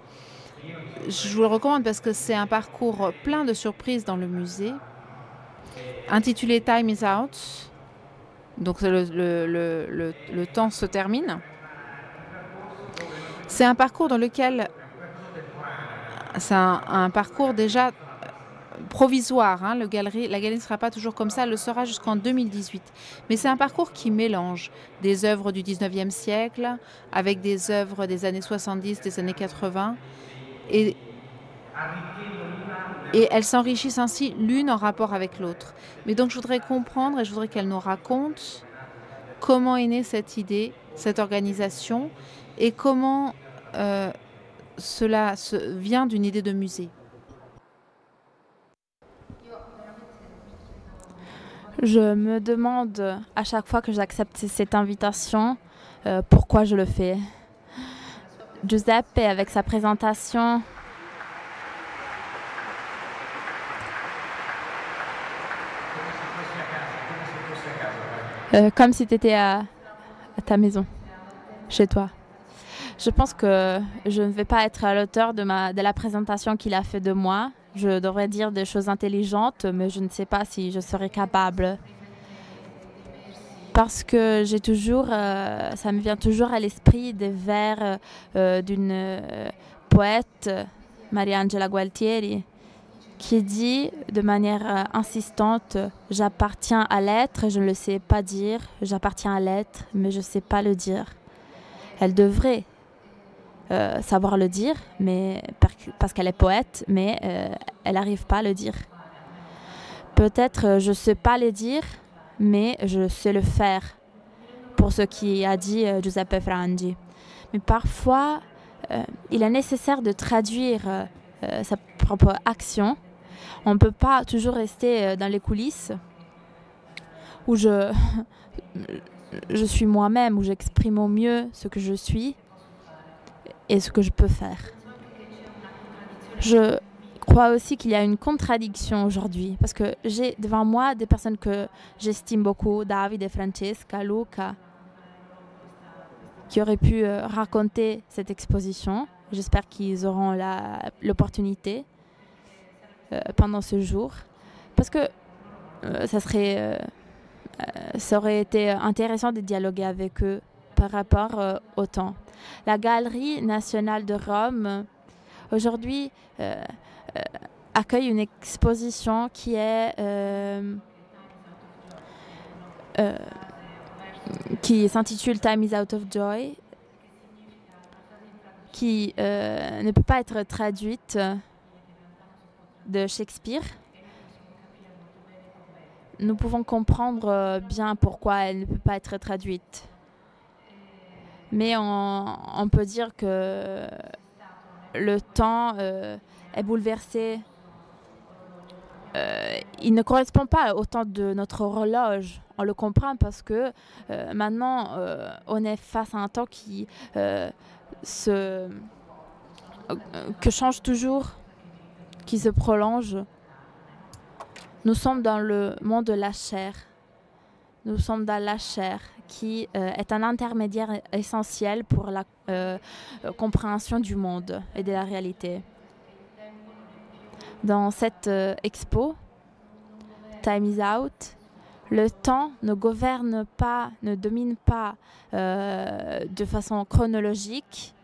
je vous le recommande parce que c'est un parcours plein de surprises dans le musée, intitulé Time is Out. Donc le temps se termine. C'est un parcours dans lequel c'est un parcours déjà provisoire. Hein. La galerie ne sera pas toujours comme ça, elle le sera jusqu'en 2018. Mais c'est un parcours qui mélange des œuvres du 19e siècle avec des œuvres des années 70, des années 80. Et elles s'enrichissent ainsi l'une en rapport avec l'autre. Mais donc je voudrais comprendre et je voudrais qu'elle nous raconte comment est née cette idée, cette organisation, et comment cela vient d'une idée de musée. Je me demande à chaque fois que j'accepte cette invitation pourquoi je le fais. Giuseppe, avec sa présentation, comme si tu étais à ta maison, chez toi. Je pense que je ne vais pas être à l'auteur de la présentation qu'il a fait de moi. Je devrais dire des choses intelligentes, mais je ne sais pas si je serai capable. Parce que j'ai toujours, ça me vient toujours à l'esprit des vers d'une poète, Mariangela Gualtieri, qui dit de manière insistante « J'appartiens à l'être et je ne le sais pas dire. J'appartiens à l'être, mais je ne sais pas le dire. » Elle devrait savoir le dire, mais parce qu'elle est poète, mais elle n'arrive pas à le dire. Peut-être je ne sais pas le dire, mais je sais le faire, pour ce qui a dit Giuseppe Frangi. Mais parfois, il est nécessaire de traduire sa propre action. On ne peut pas toujours rester dans les coulisses où je suis moi-même, où j'exprime au mieux ce que je suis et ce que je peux faire. Je crois aussi qu'il y a une contradiction aujourd'hui, parce que j'ai devant moi des personnes que j'estime beaucoup, Davide, Francesca, Luca, qui auraient pu raconter cette exposition. J'espère qu'ils auront l'opportunité pendant ce jour, parce que ça aurait été intéressant de dialoguer avec eux par rapport au temps. La Galerie nationale de Rome, aujourd'hui, accueille une exposition qui s'intitule Time is Out of Joy, qui ne peut pas être traduite de Shakespeare. Nous pouvons comprendre bien pourquoi elle ne peut pas être traduite. Mais on peut dire que le temps est bouleversé. Il ne correspond pas au temps de notre horloge. On le comprend parce que maintenant, on est face à un temps que change toujours, qui se prolonge. Nous sommes dans le monde de la chair. Nous sommes dans la chair, qui est un intermédiaire essentiel pour la compréhension du monde et de la réalité. Dans cette expo, Time is Out, le temps ne gouverne pas, ne domine pas de façon chronologique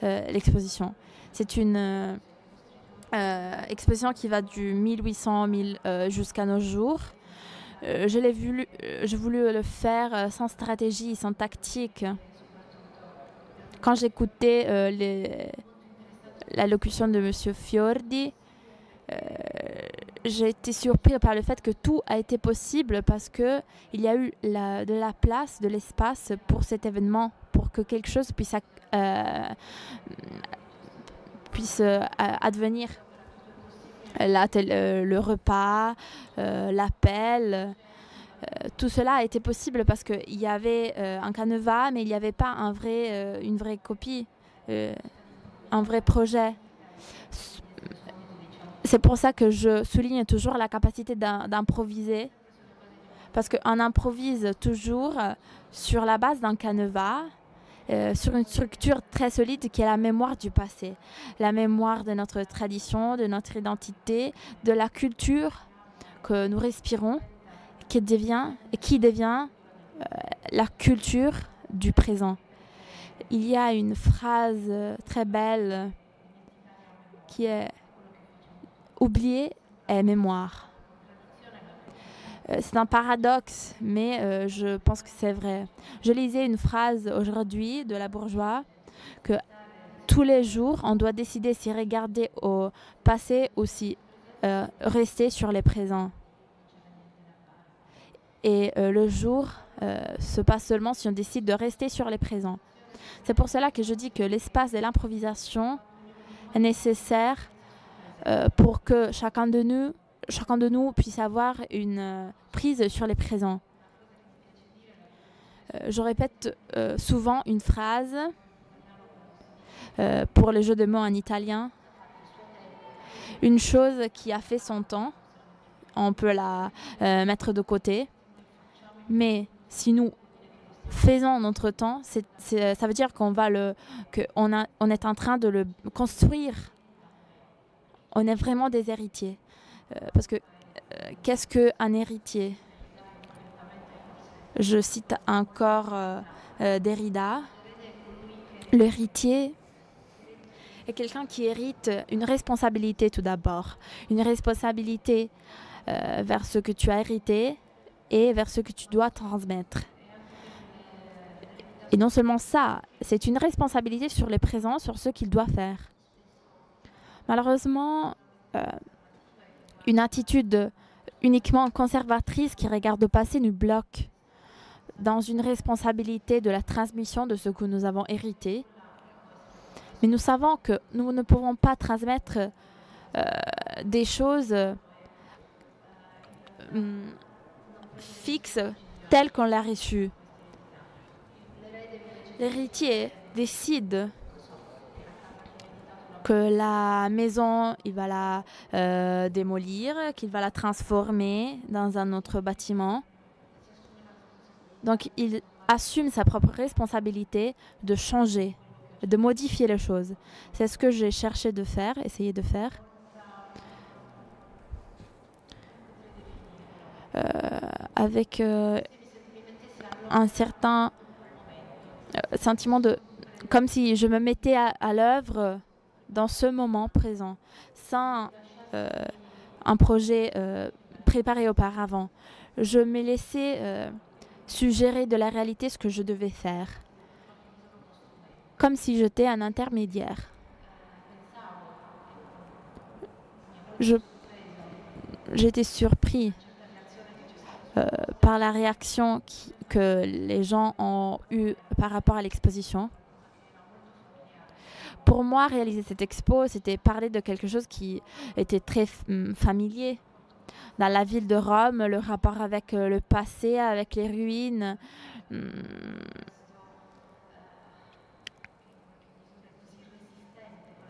l'exposition. C'est une exposition qui va du 1800 jusqu'à nos jours. J'ai voulu le faire sans stratégie, sans tactique. Quand j'écoutais l'allocution de M. Fiordi, j'ai été surpris par le fait que tout a été possible parce qu'il y a eu de la place, de l'espace pour cet événement, pour que quelque chose puisse advenir. Le repas, l'appel, tout cela a été possible parce qu'il y avait un canevas, mais il n'y avait pas une vraie copie, un vrai projet. C'est pour ça que je souligne toujours la capacité d'improviser, parce qu'on improvise toujours sur la base d'un canevas, sur une structure très solide qui est la mémoire du passé, la mémoire de notre tradition, de notre identité, de la culture que nous respirons, qui devient la culture du présent. Il y a une phrase très belle qui est « oublier est mémoire ». C'est un paradoxe, mais je pense que c'est vrai. Je lisais une phrase aujourd'hui de la Bourgeois que tous les jours, on doit décider si regarder au passé ou si rester sur les présents. Et le jour se passe seulement si on décide de rester sur les présents. C'est pour cela que je dis que l'espace de l'improvisation est nécessaire pour que chacun de nous puisse avoir une prise sur les présents. Je répète souvent une phrase pour le jeu de mots en italien. Une chose qui a fait son temps, on peut la mettre de côté. Mais si nous faisons notre temps, ça veut dire qu'on est en train de le construire. On est vraiment des héritiers. Parce que qu'est-ce qu'un héritier? Je cite encore Derrida. L'héritier est quelqu'un qui hérite une responsabilité tout d'abord. Une responsabilité vers ce que tu as hérité et vers ce que tu dois transmettre. Et non seulement ça, c'est une responsabilité sur les présents, sur ce qu'il doit faire. Malheureusement, une attitude uniquement conservatrice qui regarde au passé nous bloque dans une responsabilité de la transmission de ce que nous avons hérité. Mais nous savons que nous ne pouvons pas transmettre des choses fixes telles qu'on l'a reçues. L'héritier décide que la maison, il va la démolir, qu'il va la transformer dans un autre bâtiment. Donc, il assume sa propre responsabilité de changer, de modifier les choses. C'est ce que j'ai cherché de faire, essayé de faire. Avec un certain sentiment de... Comme si je me mettais à l'œuvre dans ce moment présent, sans un projet préparé auparavant. Je me laissais suggérer de la réalité ce que je devais faire, comme si j'étais un intermédiaire. J'étais surpris par la réaction que les gens ont eue par rapport à l'exposition. Pour moi, réaliser cette expo, c'était parler de quelque chose qui était très familier. Dans la ville de Rome, le rapport avec le passé, avec les ruines.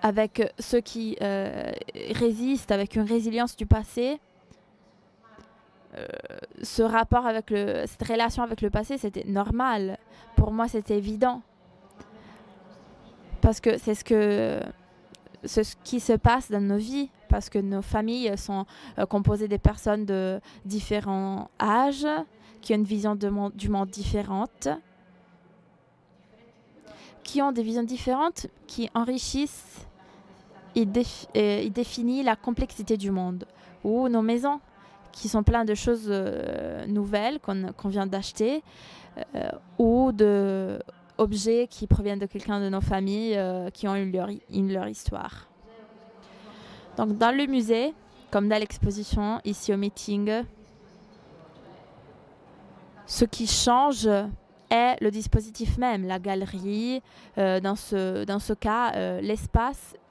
Avec ceux qui résistent, avec une résilience du passé. Ce rapport avec cette relation avec le passé, c'était normal. Pour moi, c'était évident. Parce que c'est ce qui se passe dans nos vies. Parce que nos familles sont composées de personnes de différents âges, qui ont une vision du monde différente, qui ont des visions différentes, qui enrichissent et définissent la complexité du monde. Ou nos maisons, qui sont pleines de choses nouvelles qu'on vient d'acheter, ou d'objets qui proviennent de quelqu'un de nos familles qui ont eu leur histoire. Donc dans le musée, comme dans l'exposition, ici au meeting, ce qui change est le dispositif même, la galerie, dans ce cas,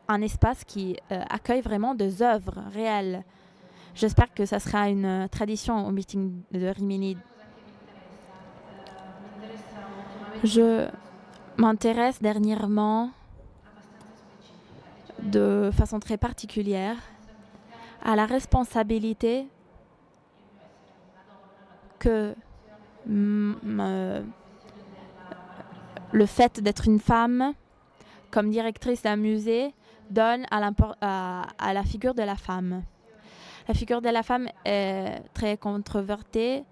un espace qui accueille vraiment des œuvres réelles. J'espère que ça sera une tradition au meeting de Rimini. Je m'intéresse dernièrement de façon très particulière à la responsabilité que le fait d'être une femme comme directrice d'un musée donne à la figure de la femme. La figure de la femme est très controversée.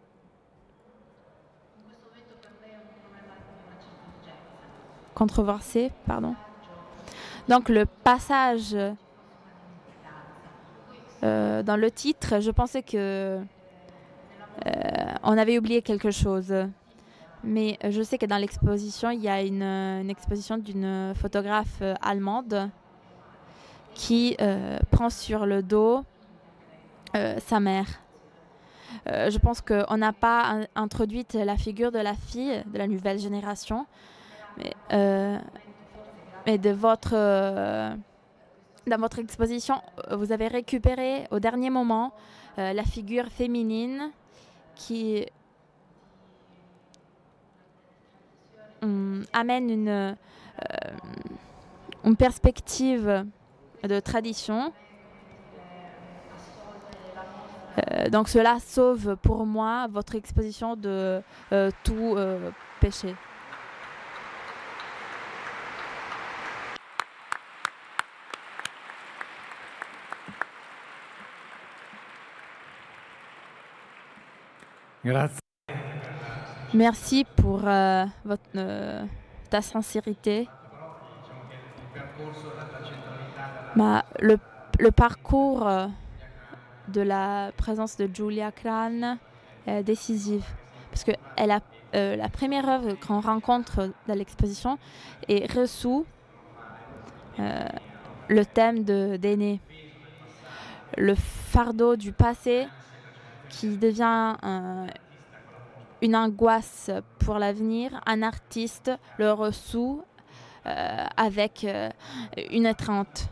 Donc le passage dans le titre, je pensais que on avait oublié quelque chose. Mais je sais que dans l'exposition, il y a une exposition d'une photographe allemande qui prend sur le dos sa mère. Je pense qu'on n'a pas introduit la figure de la fille de la nouvelle génération, mais dans votre exposition, vous avez récupéré au dernier moment la figure féminine qui amène une perspective de tradition. Donc cela sauve pour moi votre exposition de tout péché. Grazie. Merci pour ta sincérité. Le parcours de la présence de Julia Kran est décisif parce que la première œuvre qu'on rencontre dans l'exposition est reçue le thème d'Aîné, le fardeau du passé qui devient une angoisse pour l'avenir. Un artiste le reçoit avec une étreinte.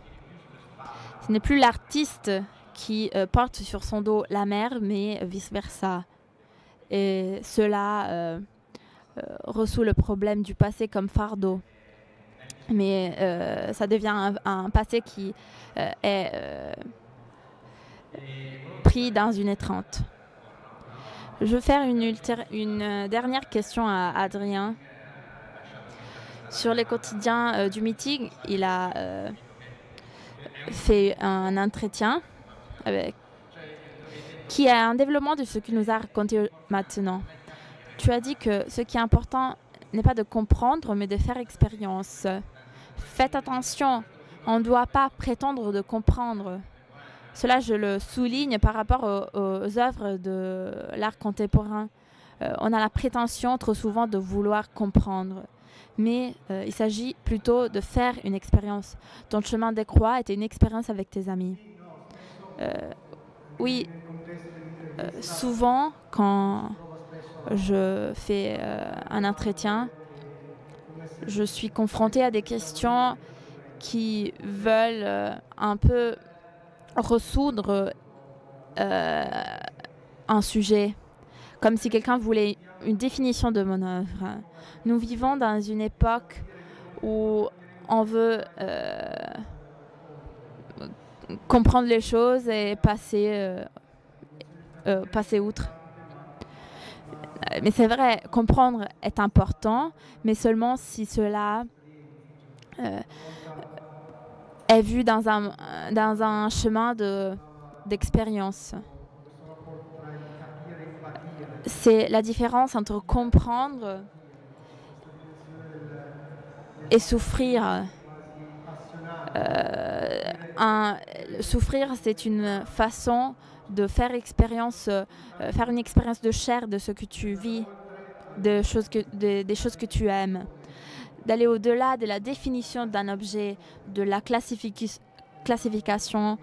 Ce n'est plus l'artiste qui porte sur son dos la mer, mais vice-versa. Et cela reçoit le problème du passé comme fardeau. Mais ça devient un passé qui est pris dans une étreinte. Je vais faire une dernière question à Adrien. Sur les quotidiens du meeting, il a fait un entretien qui est un développement de ce qu'il nous a raconté maintenant. Tu as dit que ce qui est important n'est pas de comprendre, mais de faire expérience. Faites attention, on ne doit pas prétendre de comprendre. Cela, je le souligne par rapport aux œuvres de l'art contemporain. On a la prétention trop souvent de vouloir comprendre. Mais il s'agit plutôt de faire une expérience. Ton chemin de croix était une expérience avec tes amis. Oui, souvent, quand je fais un entretien, je suis confrontée à des questions qui veulent un peu ressoudre un sujet, comme si quelqu'un voulait une définition de mon œuvre. Nous vivons dans une époque où on veut comprendre les choses et passer outre. Mais c'est vrai, comprendre est important, mais seulement si cela est vu dans un chemin d'expérience. C'est la différence entre comprendre et souffrir. Souffrir, c'est une façon de faire une expérience de chair de ce que tu vis, des choses que tu aimes, d'aller au-delà de la définition d'un objet, de la classification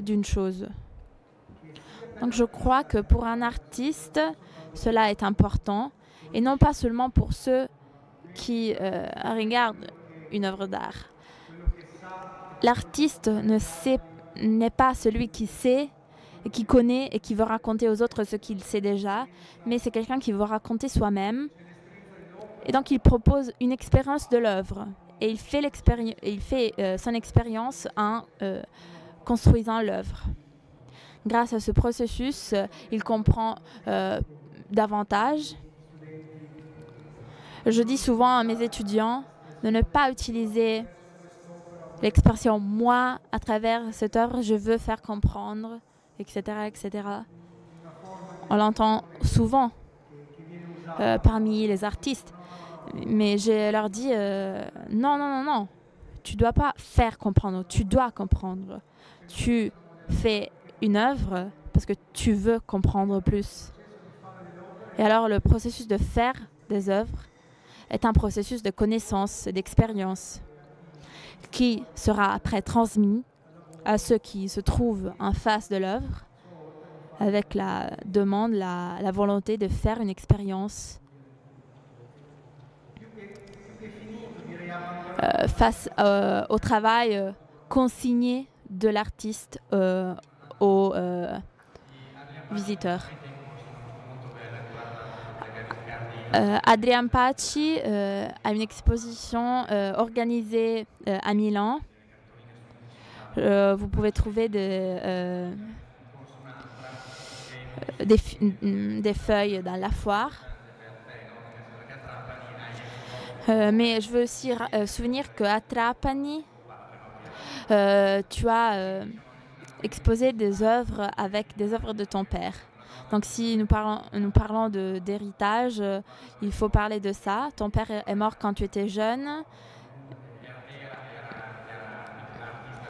d'une chose. Donc je crois que pour un artiste, cela est important, et non pas seulement pour ceux qui regardent une œuvre d'art. L'artiste n'est pas celui qui sait, et qui connaît et qui veut raconter aux autres ce qu'il sait déjà, mais c'est quelqu'un qui veut raconter soi-même. Et donc il propose une expérience de l'œuvre, et il fait son expérience en construisant l'œuvre. Grâce à ce processus, il comprend davantage. Je dis souvent à mes étudiants de ne pas utiliser l'expression « moi, à travers cette œuvre, je veux faire comprendre », etc., etc. On l'entend souvent parmi les artistes. Mais je leur dis non, non, non, non. Tu ne dois pas faire comprendre, tu dois comprendre. Tu fais une œuvre parce que tu veux comprendre plus. Et alors le processus de faire des œuvres est un processus de connaissance, d'expérience, qui sera après transmis à ceux qui se trouvent en face de l'œuvre avec la demande, la volonté de faire une expérience face au travail consigné de l'artiste aux visiteurs. Adrian Paci a une exposition organisée à Milan. Vous pouvez trouver des feuilles dans la foire. Mais je veux aussi souvenir qu'à Trapani, tu as exposé des œuvres avec des œuvres de ton père. Donc si nous parlons d'héritage, il faut parler de ça. Ton père est mort quand tu étais jeune.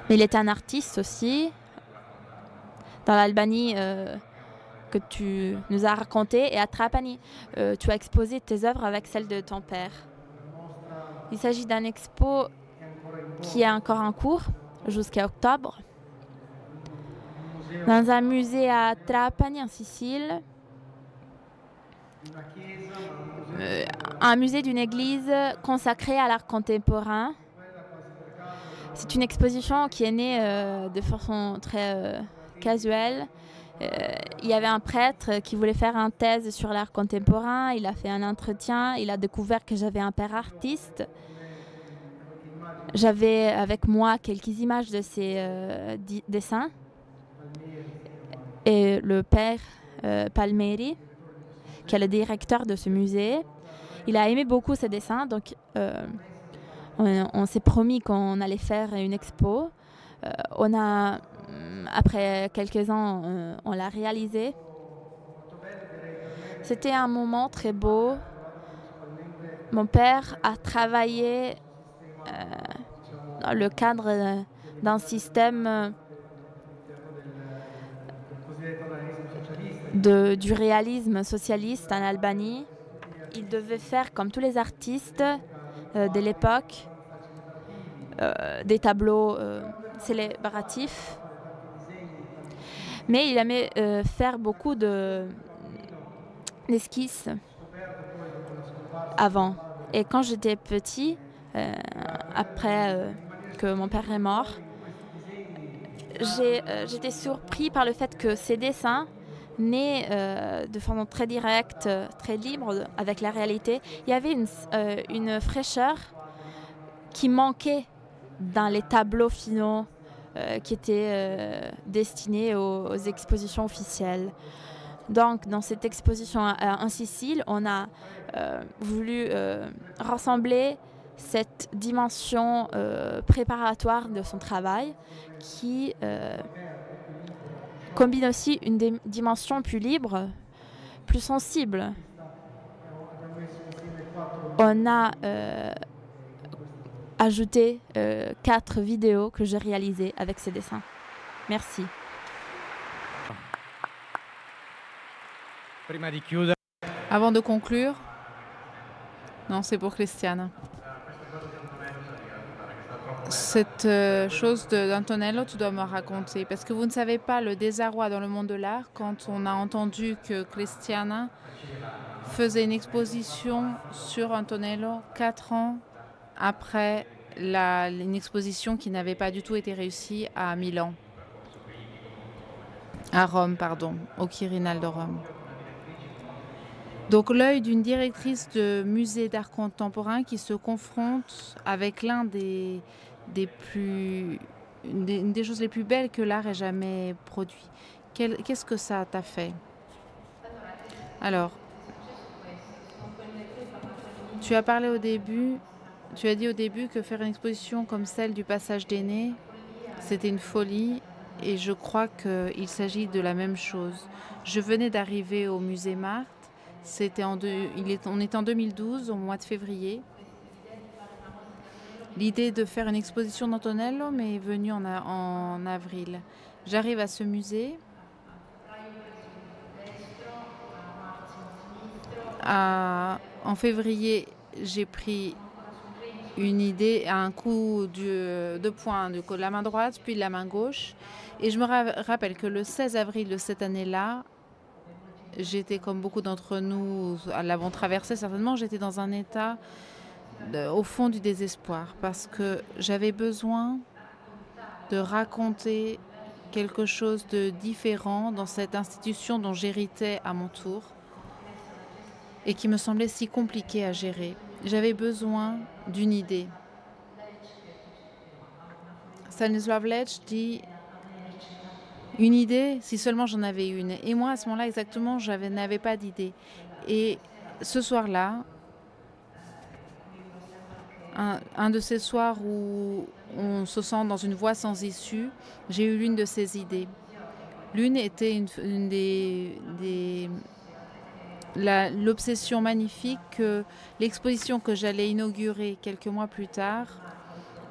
Mais il était un artiste aussi. Dans l'Albanie que tu nous as raconté. Et à Trapani, tu as exposé tes œuvres avec celles de ton père. Il s'agit d'un expo qui est encore en cours jusqu'à octobre. Dans un musée à Trapani, en Sicile. Un musée d'une église consacrée à l'art contemporain. C'est une exposition qui est née de façon très casuelle. Il y avait un prêtre qui voulait faire une thèse sur l'art contemporain. Il a fait un entretien. Il a découvert que j'avais un père artiste. J'avais avec moi quelques images de ses dessins. Et le père Palmieri, qui est le directeur de ce musée, il a aimé beaucoup ces dessins. Donc, on s'est promis qu'on allait faire une expo. Après quelques ans, on l'a réalisé. C'était un moment très beau. Mon père a travaillé dans le cadre d'un système du réalisme socialiste en Albanie. Il devait faire, comme tous les artistes de l'époque, des tableaux célébratifs. Mais il aimait faire beaucoup d'esquisses avant. Et quand j'étais petit, après que mon père est mort, j'étais surpris par le fait que ces dessins, nés de façon très directe, très libre avec la réalité, il y avait une fraîcheur qui manquait dans les tableaux finaux qui étaient destinés aux expositions officielles. Donc, dans cette exposition en Sicile, on a voulu rassembler cette dimension préparatoire de son travail qui combine aussi une dimension plus libre, plus sensible. On a ajouté 4 vidéos que j'ai réalisées avec ces dessins. Merci. Avant de conclure, non, c'est pour Christiane. Cette chose d'Antonello, tu dois me raconter, parce que vous ne savez pas le désarroi dans le monde de l'art quand on a entendu que Christiana faisait une exposition sur Antonello 4 ans après une exposition qui n'avait pas du tout été réussie à Milan. À Rome, pardon, au Quirinal de Rome. Donc l'œil d'une directrice de musée d'art contemporain qui se confronte avec l'un des choses les plus belles que l'art ait jamais produit. Qu'est-ce que ça t'a fait? Alors, tu as parlé au début, tu as dit au début que faire une exposition comme celle du Passage des Nez, c'était une folie, et je crois qu'il s'agit de la même chose. Je venais d'arriver au musée Marthe, on était en 2012, au mois de février. L'idée de faire une exposition d'Antonello m'est venue en avril. J'arrive à ce musée. En février, j'ai pris une idée, un coup de poing de la main droite, puis de la main gauche. Et je me rappelle que le 16 avril de cette année-là, j'étais comme beaucoup d'entre nous l'avons traversé certainement, j'étais dans un état au fond du désespoir parce que j'avais besoin de raconter quelque chose de différent dans cette institution dont j'héritais à mon tour et qui me semblait si compliquée à gérer. J'avais besoin d'une idée. Stanisław Lech dit une idée, si seulement j'en avais une. Et moi, à ce moment-là, exactement, je n'avais pas d'idée. Et ce soir-là, un de ces soirs où on se sent dans une voie sans issue, j'ai eu l'une de ces idées. L'une était l'obsession magnifique que l'exposition que j'allais inaugurer quelques mois plus tard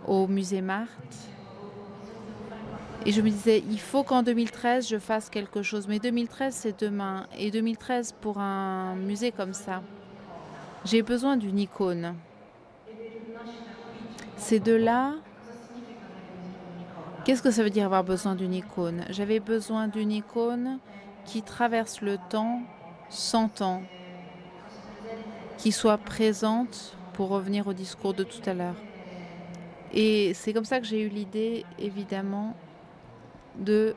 au musée Marthe. Et je me disais, il faut qu'en 2013, je fasse quelque chose. Mais 2013, c'est demain. Et 2013, pour un musée comme ça, j'ai besoin d'une icône. C'est de là... Qu'est-ce que ça veut dire avoir besoin d'une icône? J'avais besoin d'une icône qui traverse le temps, 100 ans, qui soit présente, pour revenir au discours de tout à l'heure. Et c'est comme ça que j'ai eu l'idée, évidemment, de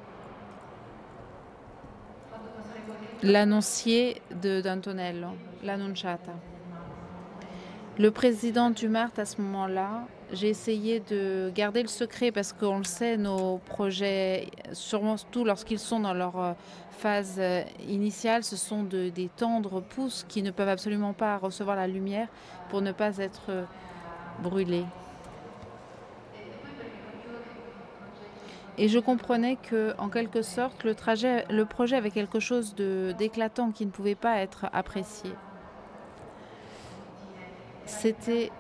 l'annoncier d'Antonello, l'Annunciata. Le président du Marthe, à ce moment-là, j'ai essayé de garder le secret parce qu'on le sait, nos projets, surtout lorsqu'ils sont dans leur phase initiale, ce sont des tendres pousses qui ne peuvent absolument pas recevoir la lumière pour ne pas être brûlés. Et je comprenais que, en quelque sorte, le projet avait quelque chose d'éclatant qui ne pouvait pas être apprécié. C'était,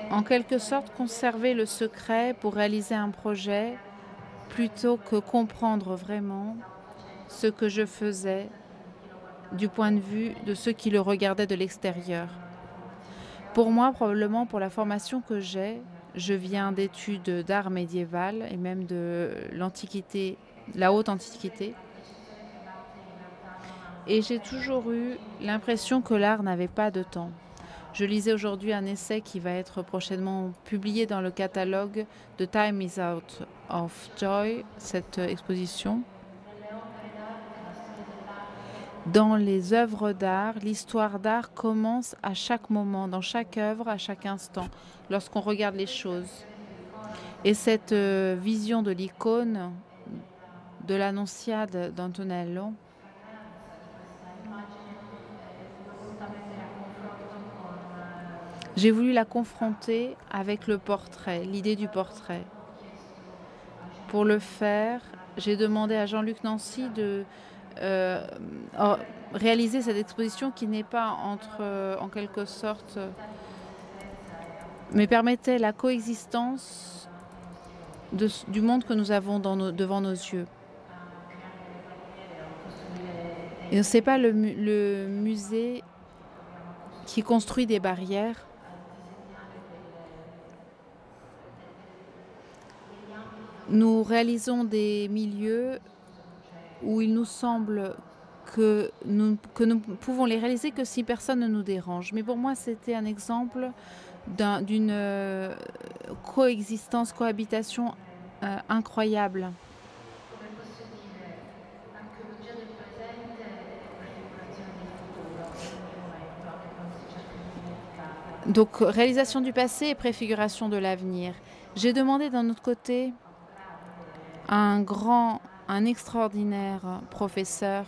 en quelque sorte, conserver le secret pour réaliser un projet plutôt que comprendre vraiment ce que je faisais du point de vue de ceux qui le regardaient de l'extérieur. Pour moi, probablement pour la formation que j'ai, je viens d'études d'art médiéval et même de l'Antiquité, la haute Antiquité. Et j'ai toujours eu l'impression que l'art n'avait pas de temps. Je lisais aujourd'hui un essai qui va être prochainement publié dans le catalogue de Time is Out of Joy, cette exposition. Dans les œuvres d'art, l'histoire d'art commence à chaque moment, dans chaque œuvre, à chaque instant, lorsqu'on regarde les choses. Et cette vision de l'icône de l'Annonciade d'Antonello, j'ai voulu la confronter avec le portrait, l'idée du portrait. Pour le faire, j'ai demandé à Jean-Luc Nancy de réaliser cette exposition qui n'est pas en quelque sorte, mais permettait la coexistence du monde que nous avons devant nos yeux. Et ce n'est pas le musée qui construit des barrières. Nous réalisons des milieux où il nous semble que nous pouvons les réaliser que si personne ne nous dérange. Mais pour moi, c'était un exemple d'une coexistence, cohabitation incroyable. Donc, réalisation du passé et préfiguration de l'avenir. J'ai demandé d'un autre côté à un extraordinaire professeur,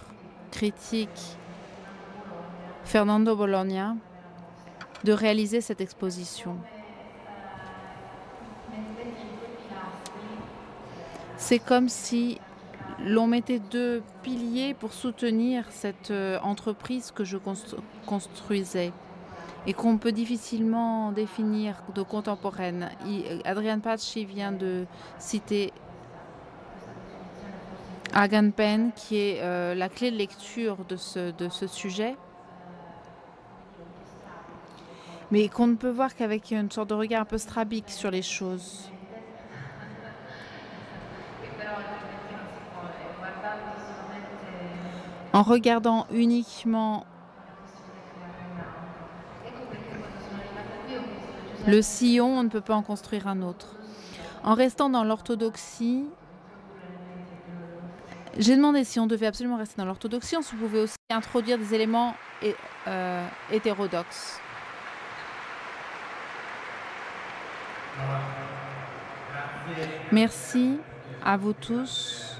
critique, Fernando Bologna, de réaliser cette exposition. C'est comme si l'on mettait deux piliers pour soutenir cette entreprise que je construisais et qu'on peut difficilement définir de contemporaine. Adrian Paci vient de citer Agamben, qui est la clé de lecture de ce sujet, mais qu'on ne peut voir qu'avec une sorte de regard un peu strabique sur les choses. En regardant uniquement le sillon, on ne peut pas en construire un autre. En restant dans l'orthodoxie, j'ai demandé si on devait absolument rester dans l'orthodoxie, on pouvait aussi introduire des éléments hétérodoxes. Merci à vous tous.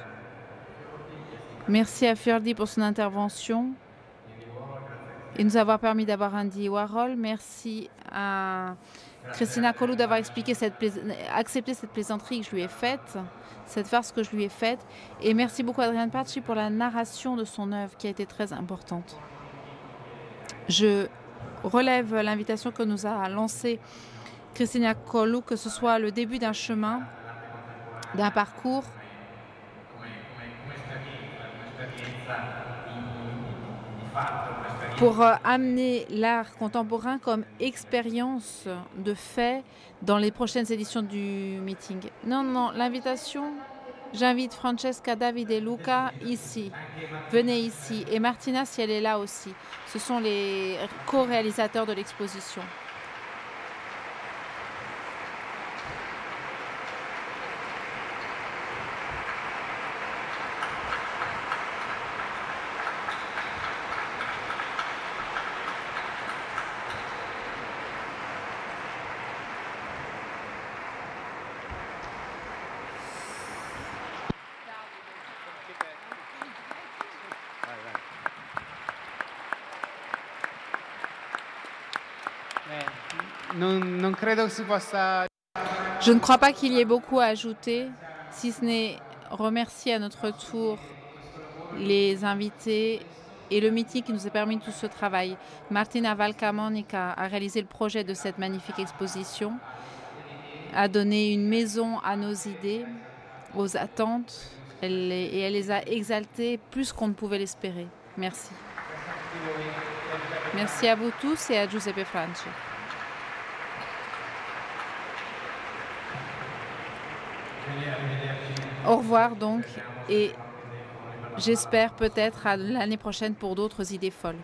Merci à Ferdi pour son intervention et nous avoir permis d'avoir Andy Warhol. Merci à Cristina Collu d'avoir accepté cette plaisanterie que je lui ai faite, cette farce que je lui ai faite. Et merci beaucoup à Adrian Paci pour la narration de son œuvre qui a été très importante. Je relève l'invitation que nous a lancée Cristina Collu, que ce soit le début d'un chemin, d'un parcours, pour amener l'art contemporain comme expérience de fait dans les prochaines éditions du meeting. Non, l'invitation, j'invite Francesca, David et Luca ici. Venez ici. Et Martina, si elle est là aussi. Ce sont les co-réalisateurs de l'exposition. Je ne crois pas qu'il y ait beaucoup à ajouter, si ce n'est remercier à notre tour les invités et le meeting qui nous a permis tout ce travail. Martina Valcamonica a réalisé le projet de cette magnifique exposition, a donné une maison à nos idées, aux attentes, et elle les a exaltées plus qu'on ne pouvait l'espérer. Merci. Merci à vous tous et à Giuseppe Franci. Au revoir donc, et j'espère peut-être à l'année prochaine pour d'autres idées folles.